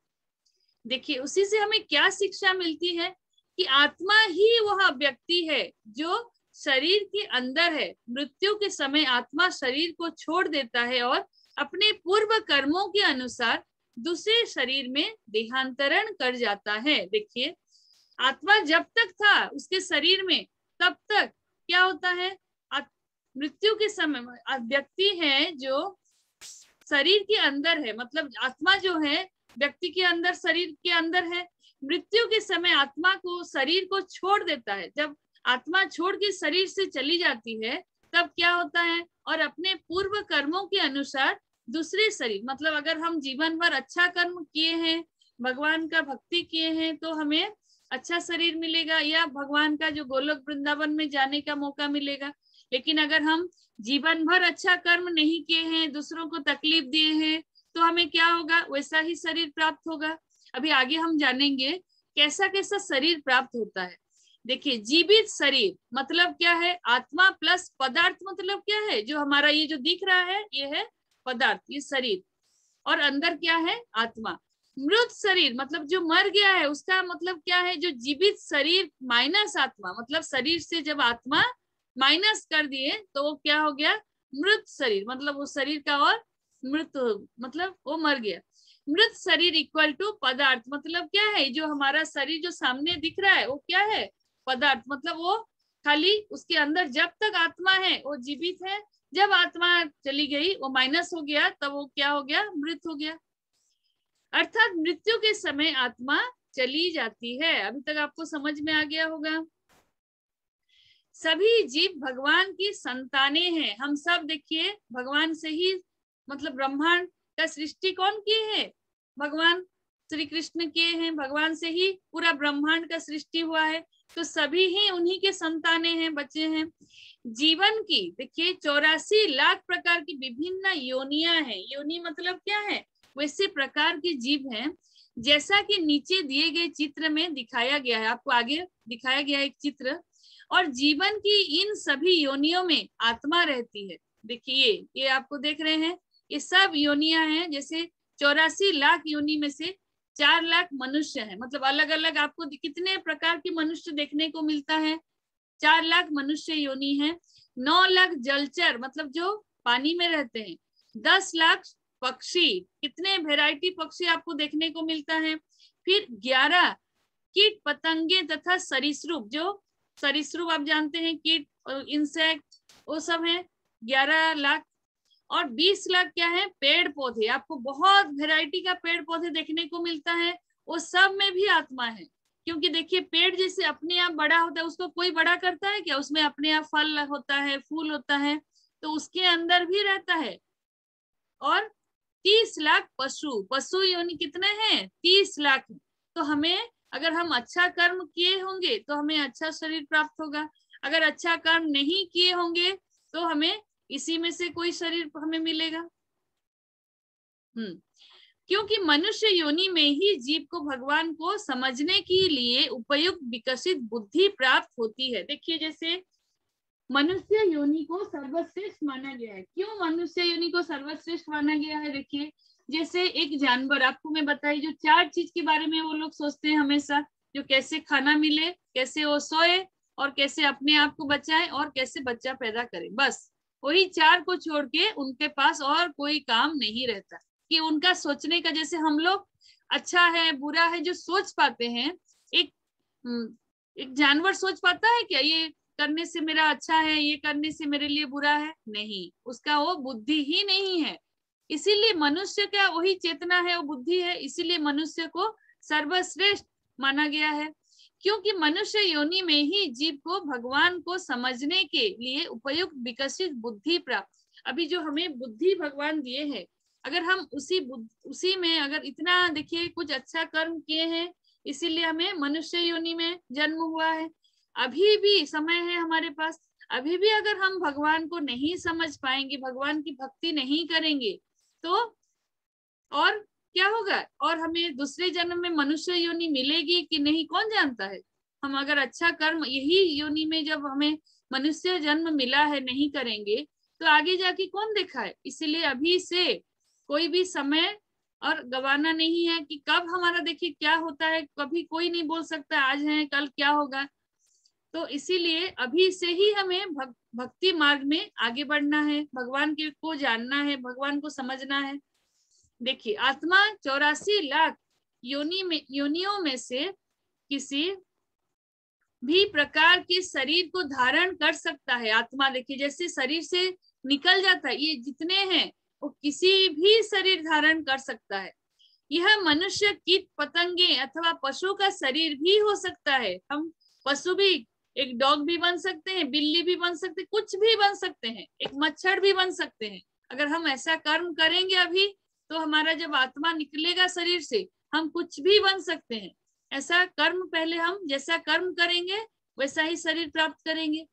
देखिए उसी से हमें क्या शिक्षा मिलती है कि आत्मा ही वह व्यक्ति है जो शरीर के अंदर है। मृत्यु के समय आत्मा शरीर को छोड़ देता है और अपने पूर्व कर्मों के अनुसार दूसरे शरीर में देहांतरण कर जाता है। देखिए आत्मा जब तक था उसके शरीर में, तब तक क्या होता है, मृत्यु के समय व्यक्ति है जो शरीर के अंदर है, मतलब आत्मा जो है व्यक्ति के अंदर, शरीर के अंदर है। मृत्यु के समय आत्मा को शरीर को छोड़ देता है। जब आत्मा छोड़ के शरीर से चली जाती है तब क्या होता है, और अपने पूर्व कर्मों के अनुसार दूसरे शरीर, मतलब अगर हम जीवन भर अच्छा कर्म किए हैं, भगवान का भक्ति किए हैं, तो हमें अच्छा शरीर मिलेगा या भगवान का जो गोलोक वृंदावन में जाने का मौका मिलेगा। लेकिन अगर हम जीवन भर अच्छा कर्म नहीं किए हैं, दूसरों को तकलीफ दिए हैं, तो हमें क्या होगा, वैसा ही शरीर प्राप्त होगा। अभी आगे हम जानेंगे कैसा कैसा शरीर प्राप्त होता है। देखिए जीवित शरीर मतलब क्या है, आत्मा प्लस पदार्थ, मतलब क्या है, जो हमारा ये जो दिख रहा है ये है पदार्थ, ये शरीर, और अंदर क्या है, आत्मा। मृत शरीर मतलब जो मर गया है, उसका मतलब क्या है, जो जीवित शरीर माइनस आत्मा, मतलब शरीर से जब आत्मा माइनस कर दिए तो वो क्या हो गया, मृत शरीर, मतलब वो शरीर का और मृत, मतलब वो मर गया। मृत शरीर इक्वल टू पदार्थ, मतलब क्या है, जो हमारा शरीर जो सामने दिख रहा है वो क्या है, पदार्थ, मतलब वो खाली उसके अंदर जब तक आत्मा है वो जीवित है, जब आत्मा चली गई वो माइनस हो गया, तब वो क्या हो गया, मृत हो गया। अर्थात मृत्यु के समय आत्मा चली जाती है। अभी तक आपको समझ में आ गया होगा। सभी जीव भगवान की संतानें हैं। हम सब देखिए भगवान से ही, मतलब ब्रह्मांड का सृष्टि कौन किए है, भगवान श्री कृष्ण किए हैं, भगवान से ही पूरा ब्रह्मांड का सृष्टि हुआ है, तो सभी ही उन्हीं के संतानें हैं, बच्चे हैं। जीवन की देखिए 84 लाख प्रकार की विभिन्न योनियां हैं। योनि मतलब क्या है, वैसे प्रकार के जीव हैं, जैसा कि नीचे दिए गए चित्र में दिखाया गया है। आपको आगे दिखाया गया है एक चित्र, और जीवन की इन सभी योनियों में आत्मा रहती है। देखिए ये आपको देख रहे हैं, ये सब योनियां हैं। जैसे 84 लाख योनि में से 4 लाख मनुष्य है, मतलब अलग अलग आपको कितने प्रकार के मनुष्य देखने को मिलता है, 4 लाख मनुष्य योनि है। 9 लाख जलचर, मतलब जो पानी में रहते हैं। 10 लाख पक्षी, कितने वेराइटी पक्षी आपको देखने को मिलता है। फिर 11 कीट पतंगे तथा सरीसृप, जो सरीसृप आप जानते हैं, कीट इंसेक्ट, वो सब है 11 लाख। और 20 लाख क्या है, पेड़ पौधे, आपको बहुत वेराइटी का पेड़ पौधे देखने को मिलता है, वो सब में भी आत्मा है। क्योंकि देखिए पेड़ जैसे अपने आप बड़ा होता है, उसको कोई बड़ा करता है क्या, उसमें अपने आप फल होता है, फूल होता है, तो उसके अंदर भी रहता है। और 30 लाख पशु, पशु योनि कितने हैं, 30 लाख। तो हमें, अगर हम अच्छा कर्म किए होंगे तो हमें अच्छा शरीर प्राप्त होगा, अगर अच्छा कर्म नहीं किए होंगे तो हमें इसी में से कोई शरीर हमें मिलेगा। क्योंकि मनुष्य योनि में ही जीव को भगवान को समझने के लिए उपयुक्त विकसित बुद्धि प्राप्त होती है। देखिए जैसे मनुष्य योनि को सर्वश्रेष्ठ माना गया है। क्यों मनुष्य योनि को सर्वश्रेष्ठ माना गया है, देखिए जैसे एक जानवर, आपको मैं बताई, जो 4 चीज के बारे में वो लोग सोचते हैं हमेशा, जो कैसे खाना मिले, कैसे वो सोए, और कैसे अपने आप को बचाए, और कैसे बच्चा पैदा करे, बस वही 4 को छोड़ के उनके पास और कोई काम नहीं रहता। कि उनका सोचने का, जैसे हम लोग अच्छा है बुरा है जो सोच पाते हैं, एक जानवर सोच पाता है क्या, ये करने से मेरा अच्छा है, ये करने से मेरे लिए बुरा है, नहीं, उसका वो बुद्धि ही नहीं है। इसीलिए मनुष्य का वही चेतना है, वो बुद्धि है, इसीलिए मनुष्य को सर्वश्रेष्ठ माना गया है। क्योंकि मनुष्य योनि में ही जीव को भगवान को समझने के लिए उपयुक्त विकसित बुद्धि प्राप्त। अभी जो हमें बुद्धि भगवान दिए हैं, अगर हम उसी में अगर इतना देखिए कुछ अच्छा कर्म किए हैं, इसीलिए हमें मनुष्य योनि में जन्म हुआ है। अभी भी समय है हमारे पास, अभी भी अगर हम भगवान को नहीं समझ पाएंगे, भगवान की भक्ति नहीं करेंगे, तो और क्या होगा, और हमें दूसरे जन्म में मनुष्य योनि मिलेगी कि नहीं कौन जानता है। हम अगर अच्छा कर्म यही योनि में जब हमें मनुष्य जन्म मिला है नहीं करेंगे, तो आगे जाके कौन देखा है। इसीलिए अभी से कोई भी समय और गवाना नहीं है कि कब हमारा देखिए क्या होता है, कभी कोई नहीं बोल सकता आज है कल क्या होगा। तो इसीलिए अभी से ही हमें भक्ति मार्ग में आगे बढ़ना है, भगवान को जानना है, भगवान को समझना है। देखिए आत्मा 84 लाख योनियों में से किसी भी प्रकार के शरीर को धारण कर सकता है। आत्मा देखिए जैसे शरीर से निकल जाता है, ये जितने हैं वो किसी भी शरीर धारण कर सकता है। यह मनुष्य, कीट पतंगे अथवा पशु का शरीर भी हो सकता है। हम पशु भी, एक डॉग भी बन सकते हैं, बिल्ली भी बन सकते हैं, कुछ भी बन सकते हैं, एक मच्छर भी बन सकते हैं। अगर हम ऐसा कर्म करेंगे अभी, तो हमारा जब आत्मा निकलेगा शरीर से, हम कुछ भी बन सकते हैं। ऐसा कर्म पहले हम जैसा कर्म करेंगे वैसा ही शरीर प्राप्त करेंगे।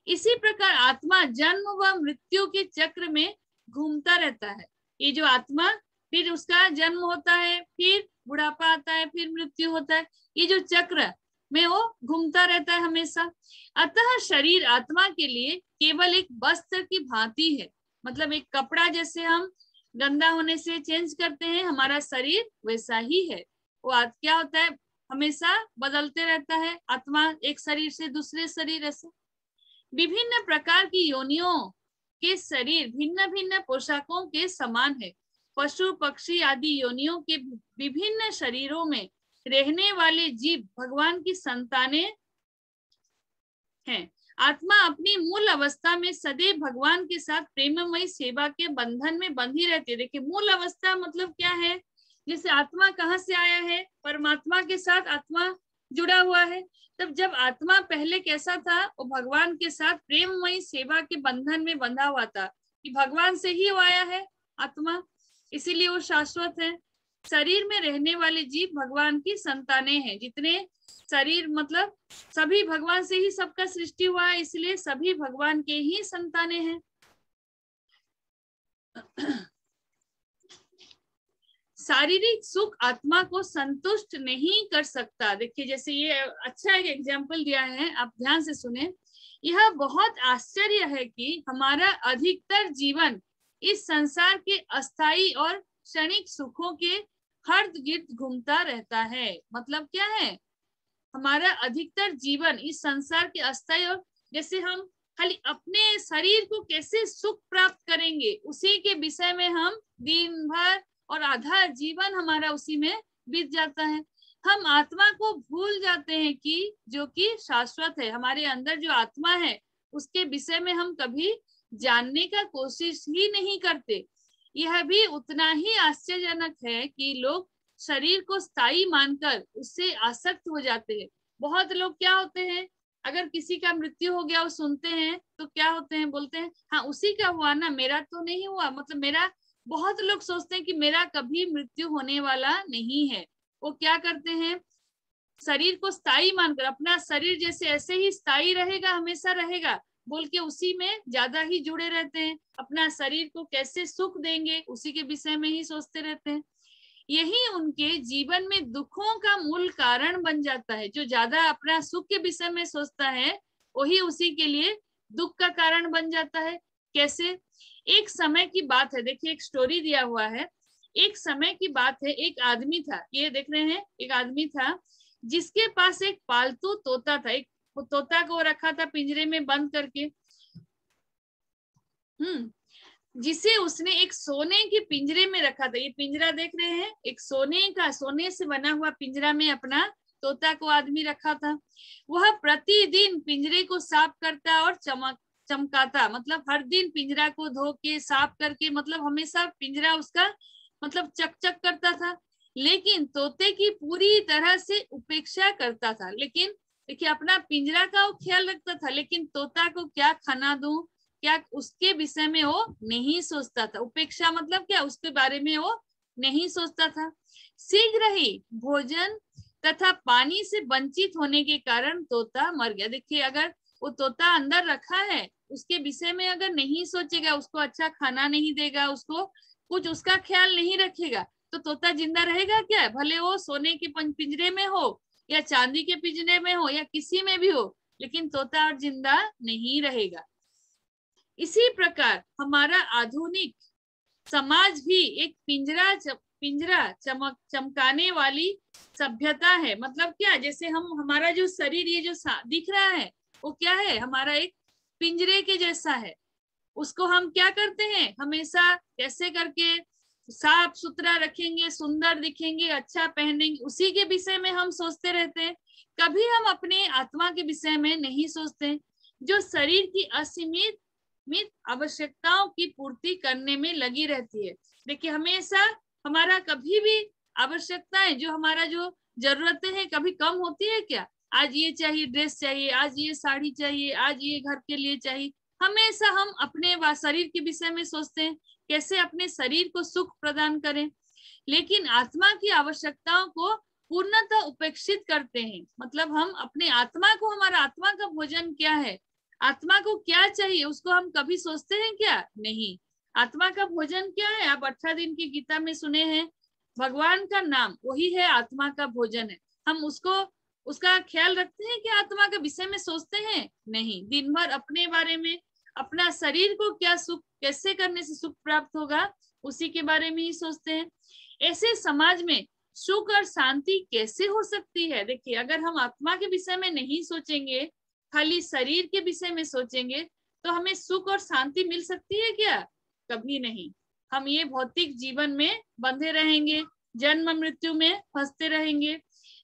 इसी प्रकार आत्मा जन्म व मृत्यु के चक्र में घूमता रहता है। ये जो आत्मा, फिर उसका जन्म होता है, फिर बुढ़ापा आता है, फिर मृत्यु होता है, ये जो चक्र में वो घूमता रहता है हमेशा। अतः शरीर आत्मा के लिए केवल एक वस्त्र की भांति है। मतलब एक कपड़ा जैसे हम गंदा होने से चेंज करते हैं, हमारा शरीर वैसा ही है। वो क्या होता है, हमेशा बदलते रहता है आत्मा, एक शरीर से दूसरे शरीर। ऐसे विभिन्न प्रकार की योनियों के शरीर भिन्न भिन्न पोशाकों के समान है। पशु पक्षी आदि योनियों के विभिन्न शरीरों में रहने वाले जीव भगवान की संतानें हैं। आत्मा अपनी मूल अवस्था में सदैव भगवान के साथ प्रेममयी सेवा के बंधन में बंधी रहती है। देखिए मूल अवस्था मतलब क्या है, जैसे आत्मा कहाँ से आया है, परमात्मा के साथ आत्मा जुड़ा हुआ है। तब जब आत्मा पहले कैसा था, वो भगवान के साथ प्रेममयी सेवा के बंधन में बंधा हुआ था, कि भगवान से ही वो आया है आत्मा, इसीलिए वो शाश्वत है। शरीर में रहने वाले जीव भगवान की संतानें हैं। जितने शरीर मतलब सभी भगवान से ही सबका सृष्टि हुआ है, इसलिए सभी भगवान के ही संतानें हैं। शारीरिक सुख आत्मा को संतुष्ट नहीं कर सकता। देखिए जैसे ये अच्छा एक एग्जाम्पल दिया है, आप ध्यान से सुने। यह बहुत आश्चर्य है कि हमारा अधिकतर जीवन इस संसार के अस्थायी और क्षणिक सुखों के हर्द गिर्द घूमता रहता है। मतलब क्या है, हमारा अधिकतर जीवन इस संसार के अस्थायी, और जैसे हम खाली अपने शरीर को कैसे सुख प्राप्त करेंगे उसी के विषय में हम दिन भर और आधा जीवन हमारा उसी में बीत जाता है। हम आत्मा को भूल जाते हैं कि जो कि शाश्वत है, हमारे अंदर जो आत्मा है उसके विषय में हम कभी जानने का कोशिश ही नहीं करते। यह भी उतना ही आश्चर्यजनक है कि लोग शरीर को स्थायी मानकर उससे आसक्त हो जाते हैं। बहुत लोग क्या होते हैं, अगर किसी का मृत्यु हो गया वो सुनते हैं तो क्या होते हैं, बोलते हैं हाँ उसी का हुआ ना, मेरा तो नहीं हुआ। मतलब मेरा, बहुत लोग सोचते हैं कि मेरा कभी मृत्यु होने वाला नहीं है। वो क्या करते हैं, शरीर को स्थायी मानकर, अपना शरीर जैसे ऐसे ही स्थायी रहेगा, हमेशा रहेगा बोल के उसी में ज्यादा ही जुड़े रहते हैं। अपना शरीर को कैसे सुख देंगे उसी के विषय में ही सोचते रहते हैं। यही उनके जीवन में दुखों का मूल कारण बन जाता है। जो ज्यादा अपना सुख के विषय में सोचता है वही उसी के लिए दुख का कारण बन जाता है। कैसे, एक समय की बात है, देखिए एक स्टोरी दिया हुआ है। एक समय की बात है, एक आदमी था, ये देख रहे हैं, एक आदमी था जिसके पास एक पालतू तोता था। एक तोता को रखा था पिंजरे में बंद करके, जिसे उसने एक सोने के पिंजरे में रखा था। ये पिंजरा देख रहे हैं, एक सोने से बना हुआ पिंजरा में अपना तोता को आदमी रखा था। वह प्रतिदिन पिंजरे को साफ करता और चमकाता, मतलब हर दिन पिंजरा को धो के साफ करके, मतलब हमेशा पिंजरा उसका मतलब चकचक करता था। लेकिन तोते की पूरी तरह से उपेक्षा करता था। लेकिन देखिए अपना पिंजरा का वो ख्याल रखता था, लेकिन तोता को क्या खाना दूं, क्या उसके विषय में वो नहीं सोचता था। उपेक्षा मतलब क्या, उसके बारे में वो नहीं सोचता था। शीघ्र ही भोजन तथा पानी से वंचित होने के कारण तोता मर गया। देखिए अगर वो तोता अंदर रखा है, उसके विषय में अगर नहीं सोचेगा, उसको अच्छा खाना नहीं देगा, उसको कुछ उसका ख्याल नहीं रखेगा, तो तोता जिंदा रहेगा क्या? भले वो सोने के पिंजरे में हो या चांदी के पिंजरे में हो या किसी में भी हो, लेकिन तोता और जिंदा नहीं रहेगा। इसी प्रकार हमारा आधुनिक समाज भी एक पिंजरा चमकाने वाली सभ्यता है। मतलब क्या, जैसे हम हमारा जो शरीर ये जो दिख रहा है वो क्या है, हमारा एक पिंजरे के जैसा है। उसको हम क्या करते हैं, हमेशा कैसे करके साफ सुथरा रखेंगे, सुंदर दिखेंगे, अच्छा पहनेंगे, उसी के विषय में हम सोचते रहते हैं। कभी हम अपने आत्मा के विषय में नहीं सोचते, जो शरीर की असीमित आवश्यकताओं की पूर्ति करने में लगी रहती है। देखिए हमेशा हमारा कभी भी आवश्यकताएं, जो हमारा जो जरूरतें हैं, कभी कम होती है क्या? आज ये चाहिए, ड्रेस चाहिए, आज ये साड़ी चाहिए, आज ये घर के लिए चाहिए। हमेशा हम अपने शरीर के विषय में सोचते हैं, कैसे अपने शरीर को सुख प्रदान करें, लेकिन आत्मा की आवश्यकताओं को पूर्णतः उपेक्षित करते हैं। मतलब हम अपने आत्मा को, हमारा आत्मा का भोजन क्या है, आत्मा को क्या चाहिए, उसको हम कभी सोचते हैं क्या? नहीं। आत्मा का भोजन क्या है? आप 18 दिन की गीता में सुने हैं, भगवान का नाम वही है, आत्मा का भोजन है। हम उसको उसका ख्याल रखते हैं कि आत्मा के विषय में सोचते हैं? नहीं। दिन भर अपने बारे में, अपना शरीर को क्या सुख, कैसे करने से सुख प्राप्त होगा, उसी के बारे में ही सोचते हैं। ऐसे समाज में सुख और शांति कैसे हो सकती है? देखिए अगर हम आत्मा के विषय में नहीं सोचेंगे, खाली शरीर के विषय में सोचेंगे, तो हमें सुख और शांति मिल सकती है क्या? कभी नहीं। हम ये भौतिक जीवन में बंधे रहेंगे, जन्म मृत्यु में फंसते रहेंगे।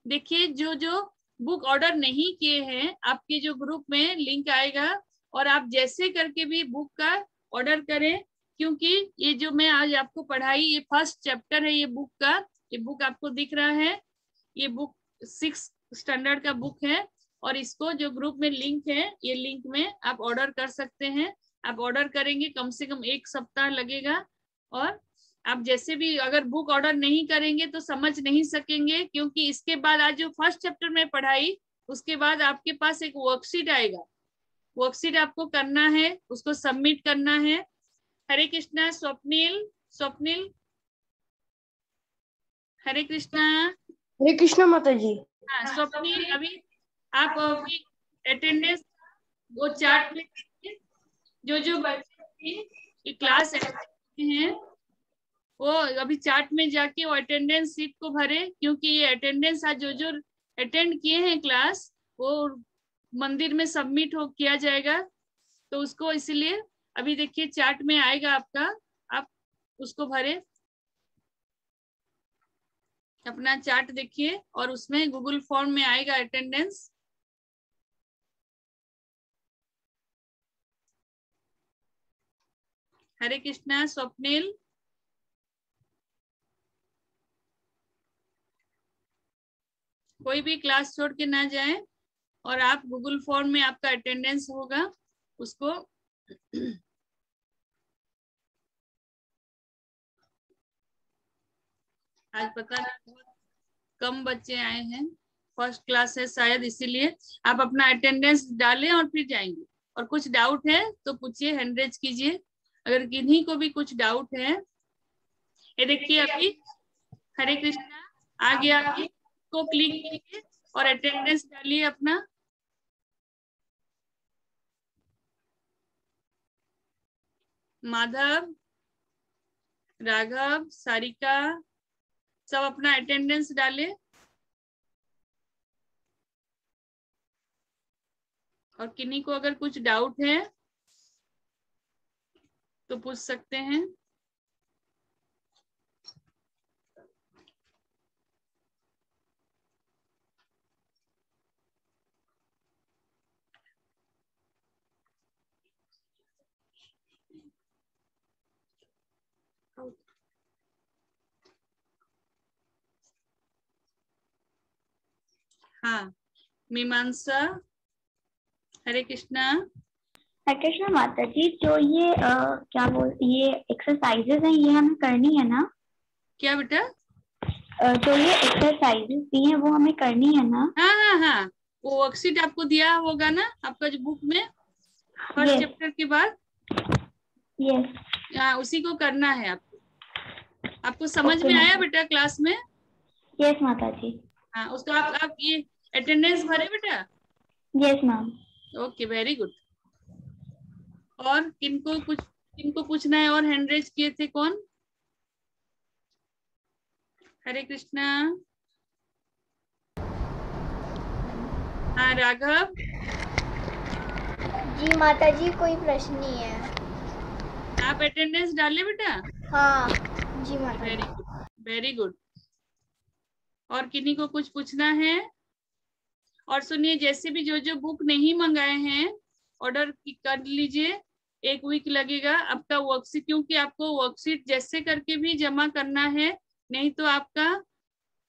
देखिए जो जो बुक ऑर्डर नहीं किए हैं, आपके जो ग्रुप में लिंक आएगा, और आप जैसे करके भी बुक का ऑर्डर करें, क्योंकि ये जो मैं आज आपको पढ़ाई, ये फर्स्ट चैप्टर है ये बुक का। ये बुक आपको दिख रहा है, ये बुक 6 स्टैंडर्ड का बुक है, और इसको जो ग्रुप में लिंक है, ये लिंक में आप ऑर्डर कर सकते हैं। आप ऑर्डर करेंगे, कम से कम 1 सप्ताह लगेगा, और आप जैसे भी अगर बुक ऑर्डर नहीं करेंगे तो समझ नहीं सकेंगे, क्योंकि इसके बाद आज जो फर्स्ट चैप्टर में पढ़ाई, उसके बाद आपके पास एक वर्कशीट आएगा, वर्कशीट आपको करना है, उसको सबमिट करना है। हरे कृष्णा स्वप्निल, स्वप्निल हरे कृष्णा। हरे कृष्णा माता जी। हाँ स्वप्निल, अभी आप अभी अटेंडेंस वो चार्ट में जो जो बच्चे क्लास हैं, वो अभी चार्ट में जाके वो अटेंडेंस सीट को भरे, क्योंकि ये अटेंडेंस आज जो जो अटेंड किए हैं क्लास, वो मंदिर में सबमिट हो किया जाएगा, तो उसको इसलिए अभी देखिए चार्ट में आएगा आपका, आप उसको भरे, अपना चार्ट देखिए, और उसमें गूगल फॉर्म में आएगा अटेंडेंस। हरे कृष्णा स्वप्निल। कोई भी क्लास छोड़ के ना जाए, और आप गूगल फॉर्म में आपका अटेंडेंस होगा, उसको आज पता नहीं बहुत कम बच्चे आए हैं, फर्स्ट क्लास है शायद, इसीलिए आप अपना अटेंडेंस डालें और फिर जाएंगे। और कुछ डाउट है तो पूछिए, हैंड रेज कीजिए अगर किन्हीं को भी कुछ डाउट है। ये देखिए अभी हरे कृष्णा आ गया, अभी को क्लिक कीजिए और अटेंडेंस डालिए अपना। माधव, राघव, सारिका, सब अपना अटेंडेंस डाले, और किन्हीं को अगर कुछ डाउट है तो पूछ सकते हैं। हाँ, मीमांसा। हरे कृष्णा। हरे कृष्णा माता जी, जो ये ये एक्सरसाइजेस हैं, ये हमें करनी है ना? क्या बेटा? जो ये एक्सरसाइजेस दी हैं वो हमें करनी है ना? हाँ हाँ हाँ, वो वर्कशीट आपको दिया होगा ना आपका जो बुक में, फर्स्ट चैप्टर के बाद। यस। उसी को करना है आपको समझ में आया बेटा क्लास में? यस माता जी। हाँ, उसका आप ये अटेंडेंस भरे बेटा? Yes ma'am. Okay, very good. और किनको पूछना है? और हैंड रेज किए थे कौन? हरे कृष्णा। हाँ राघव। जी माता जी, कोई प्रश्न नहीं है। आप अटेंडेंस डाले बेटा? हाँ जी माता वेरी जी। Good, very good. और किन्हीं को कुछ पूछना है? और सुनिए, जैसे भी जो बुक नहीं मंगाए हैं ऑर्डर कर लीजिए। 1 वीक लगेगा आपका वर्कशीट, क्योंकि आपको वर्कशीट जैसे करके भी जमा करना है, नहीं तो आपका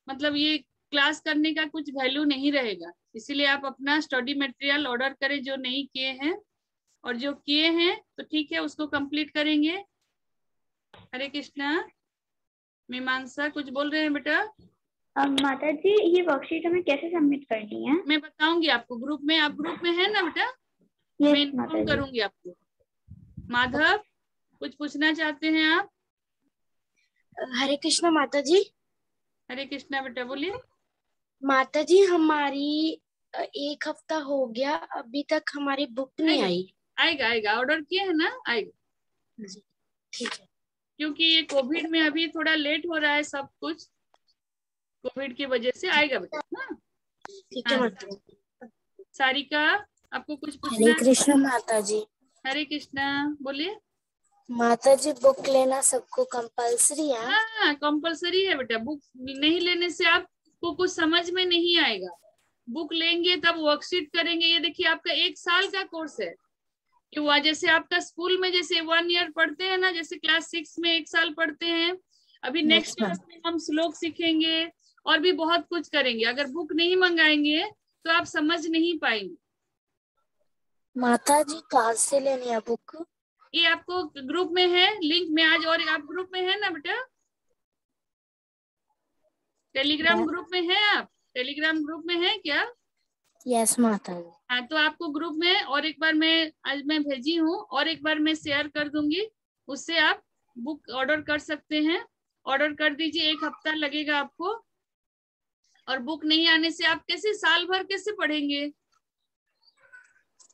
मतलब ये क्लास करने का कुछ वैल्यू नहीं रहेगा। इसीलिए आप अपना स्टडी मटेरियल ऑर्डर करें जो नहीं किए हैं, और जो किए हैं तो ठीक है, उसको कंप्लीट करेंगे। हरे कृष्णा। मीमांसा कुछ बोल रहे हैं बेटा? माता जी, ये वर्कशीट हमें कैसे सबमिट करनी है? मैं बताऊंगी आपको ग्रुप में। आप ग्रुप में है ना बेटा? मैं यस माता इन्फॉर्म जी। करूंगी आपको। माधव, कुछ पूछना चाहते हैं आप? हरे कृष्णा माता जी। हरे कृष्णा बेटा, बोलिए। माता जी, हमारी 1 हफ्ता हो गया, अभी तक हमारी बुक नहीं आई। आएगा आएगा, ऑर्डर किए हैं ना, आएगा। जी ठीक है। क्योंकि ये कोविड में अभी थोड़ा लेट हो रहा है सब कुछ, कोविड की वजह से आएगा बेटा। हाँ ठीक है माता जी। सारिका, आपको कुछ पूछना हरे है? कृष्ण माता जी। हरे कृष्णा, बोलिए। माता जी, बुक लेना सबको कंपलसरी है? हाँ, कंपलसरी है बेटा। बुक नहीं लेने से आपको कुछ समझ में नहीं आएगा। बुक लेंगे तब वर्कशीट करेंगे। ये देखिए, आपका 1 साल का कोर्स है। कि हुआ जैसे आपका स्कूल में जैसे 1 ईयर पढ़ते हैं ना, जैसे क्लास 6 में 1 साल पढ़ते हैं, अभी नेक्स्ट क्लास में हम श्लोक सीखेंगे और भी बहुत कुछ करेंगे। अगर बुक नहीं मंगाएंगे तो आप समझ नहीं पाएंगे। माता जी, कहाँ से लेनी है बुक? ये आपको ग्रुप में है लिंक में आज। और आप ग्रुप में है ना बेटा? टेलीग्राम ग्रुप में है आप? टेलीग्राम ग्रुप में है क्या? यस माता जी। हाँ, तो आपको ग्रुप में और एक बार आज मैं भेजी हूँ, और एक बार मैं शेयर कर दूंगी। उससे आप बुक ऑर्डर कर सकते हैं। ऑर्डर कर दीजिए, 1 हफ्ता लगेगा आपको। और बुक नहीं आने से आप कैसे साल भर कैसे पढ़ेंगे?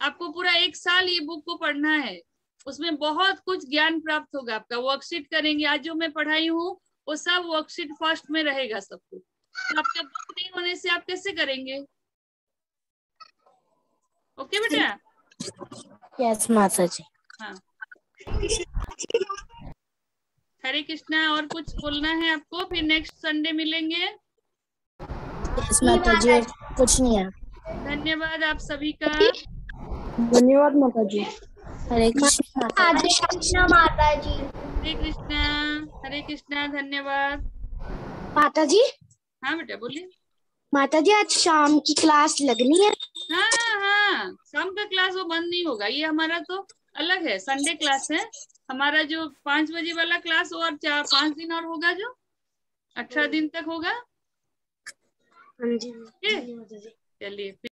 आपको पूरा 1 साल ये बुक को पढ़ना है। उसमें बहुत कुछ ज्ञान प्राप्त होगा। आपका वर्कशीट करेंगे, आज जो मैं पढ़ाई हूँ वो सब वर्कशीट फर्स्ट में रहेगा सब कुछ। तो आपका बुक नहीं होने से आप कैसे करेंगे? ओके बेटा? यस माता जी। हाँ, हरे कृष्णा। और कुछ बोलना है आपको? फिर नेक्स्ट संडे मिलेंगे। यस माता जी, और कुछ नहीं है। धन्यवाद आप सभी का। धन्यवाद माता जी। हरे कृष्ण माता जी। हरे कृष्णा माता जी। हरे कृष्णा। हरे कृष्णा, धन्यवाद। माता जी। हाँ बेटा, बोलिए। माता जी, आज शाम की क्लास लगनी है? हाँ हाँ, शाम का क्लास वो बंद नहीं होगा। ये हमारा तो अलग है, संडे क्लास है हमारा। जो 5 बजे वाला क्लास, और 4-5 दिन और होगा, जो 18 दिन तक होगा। हाँ जी। चलिए।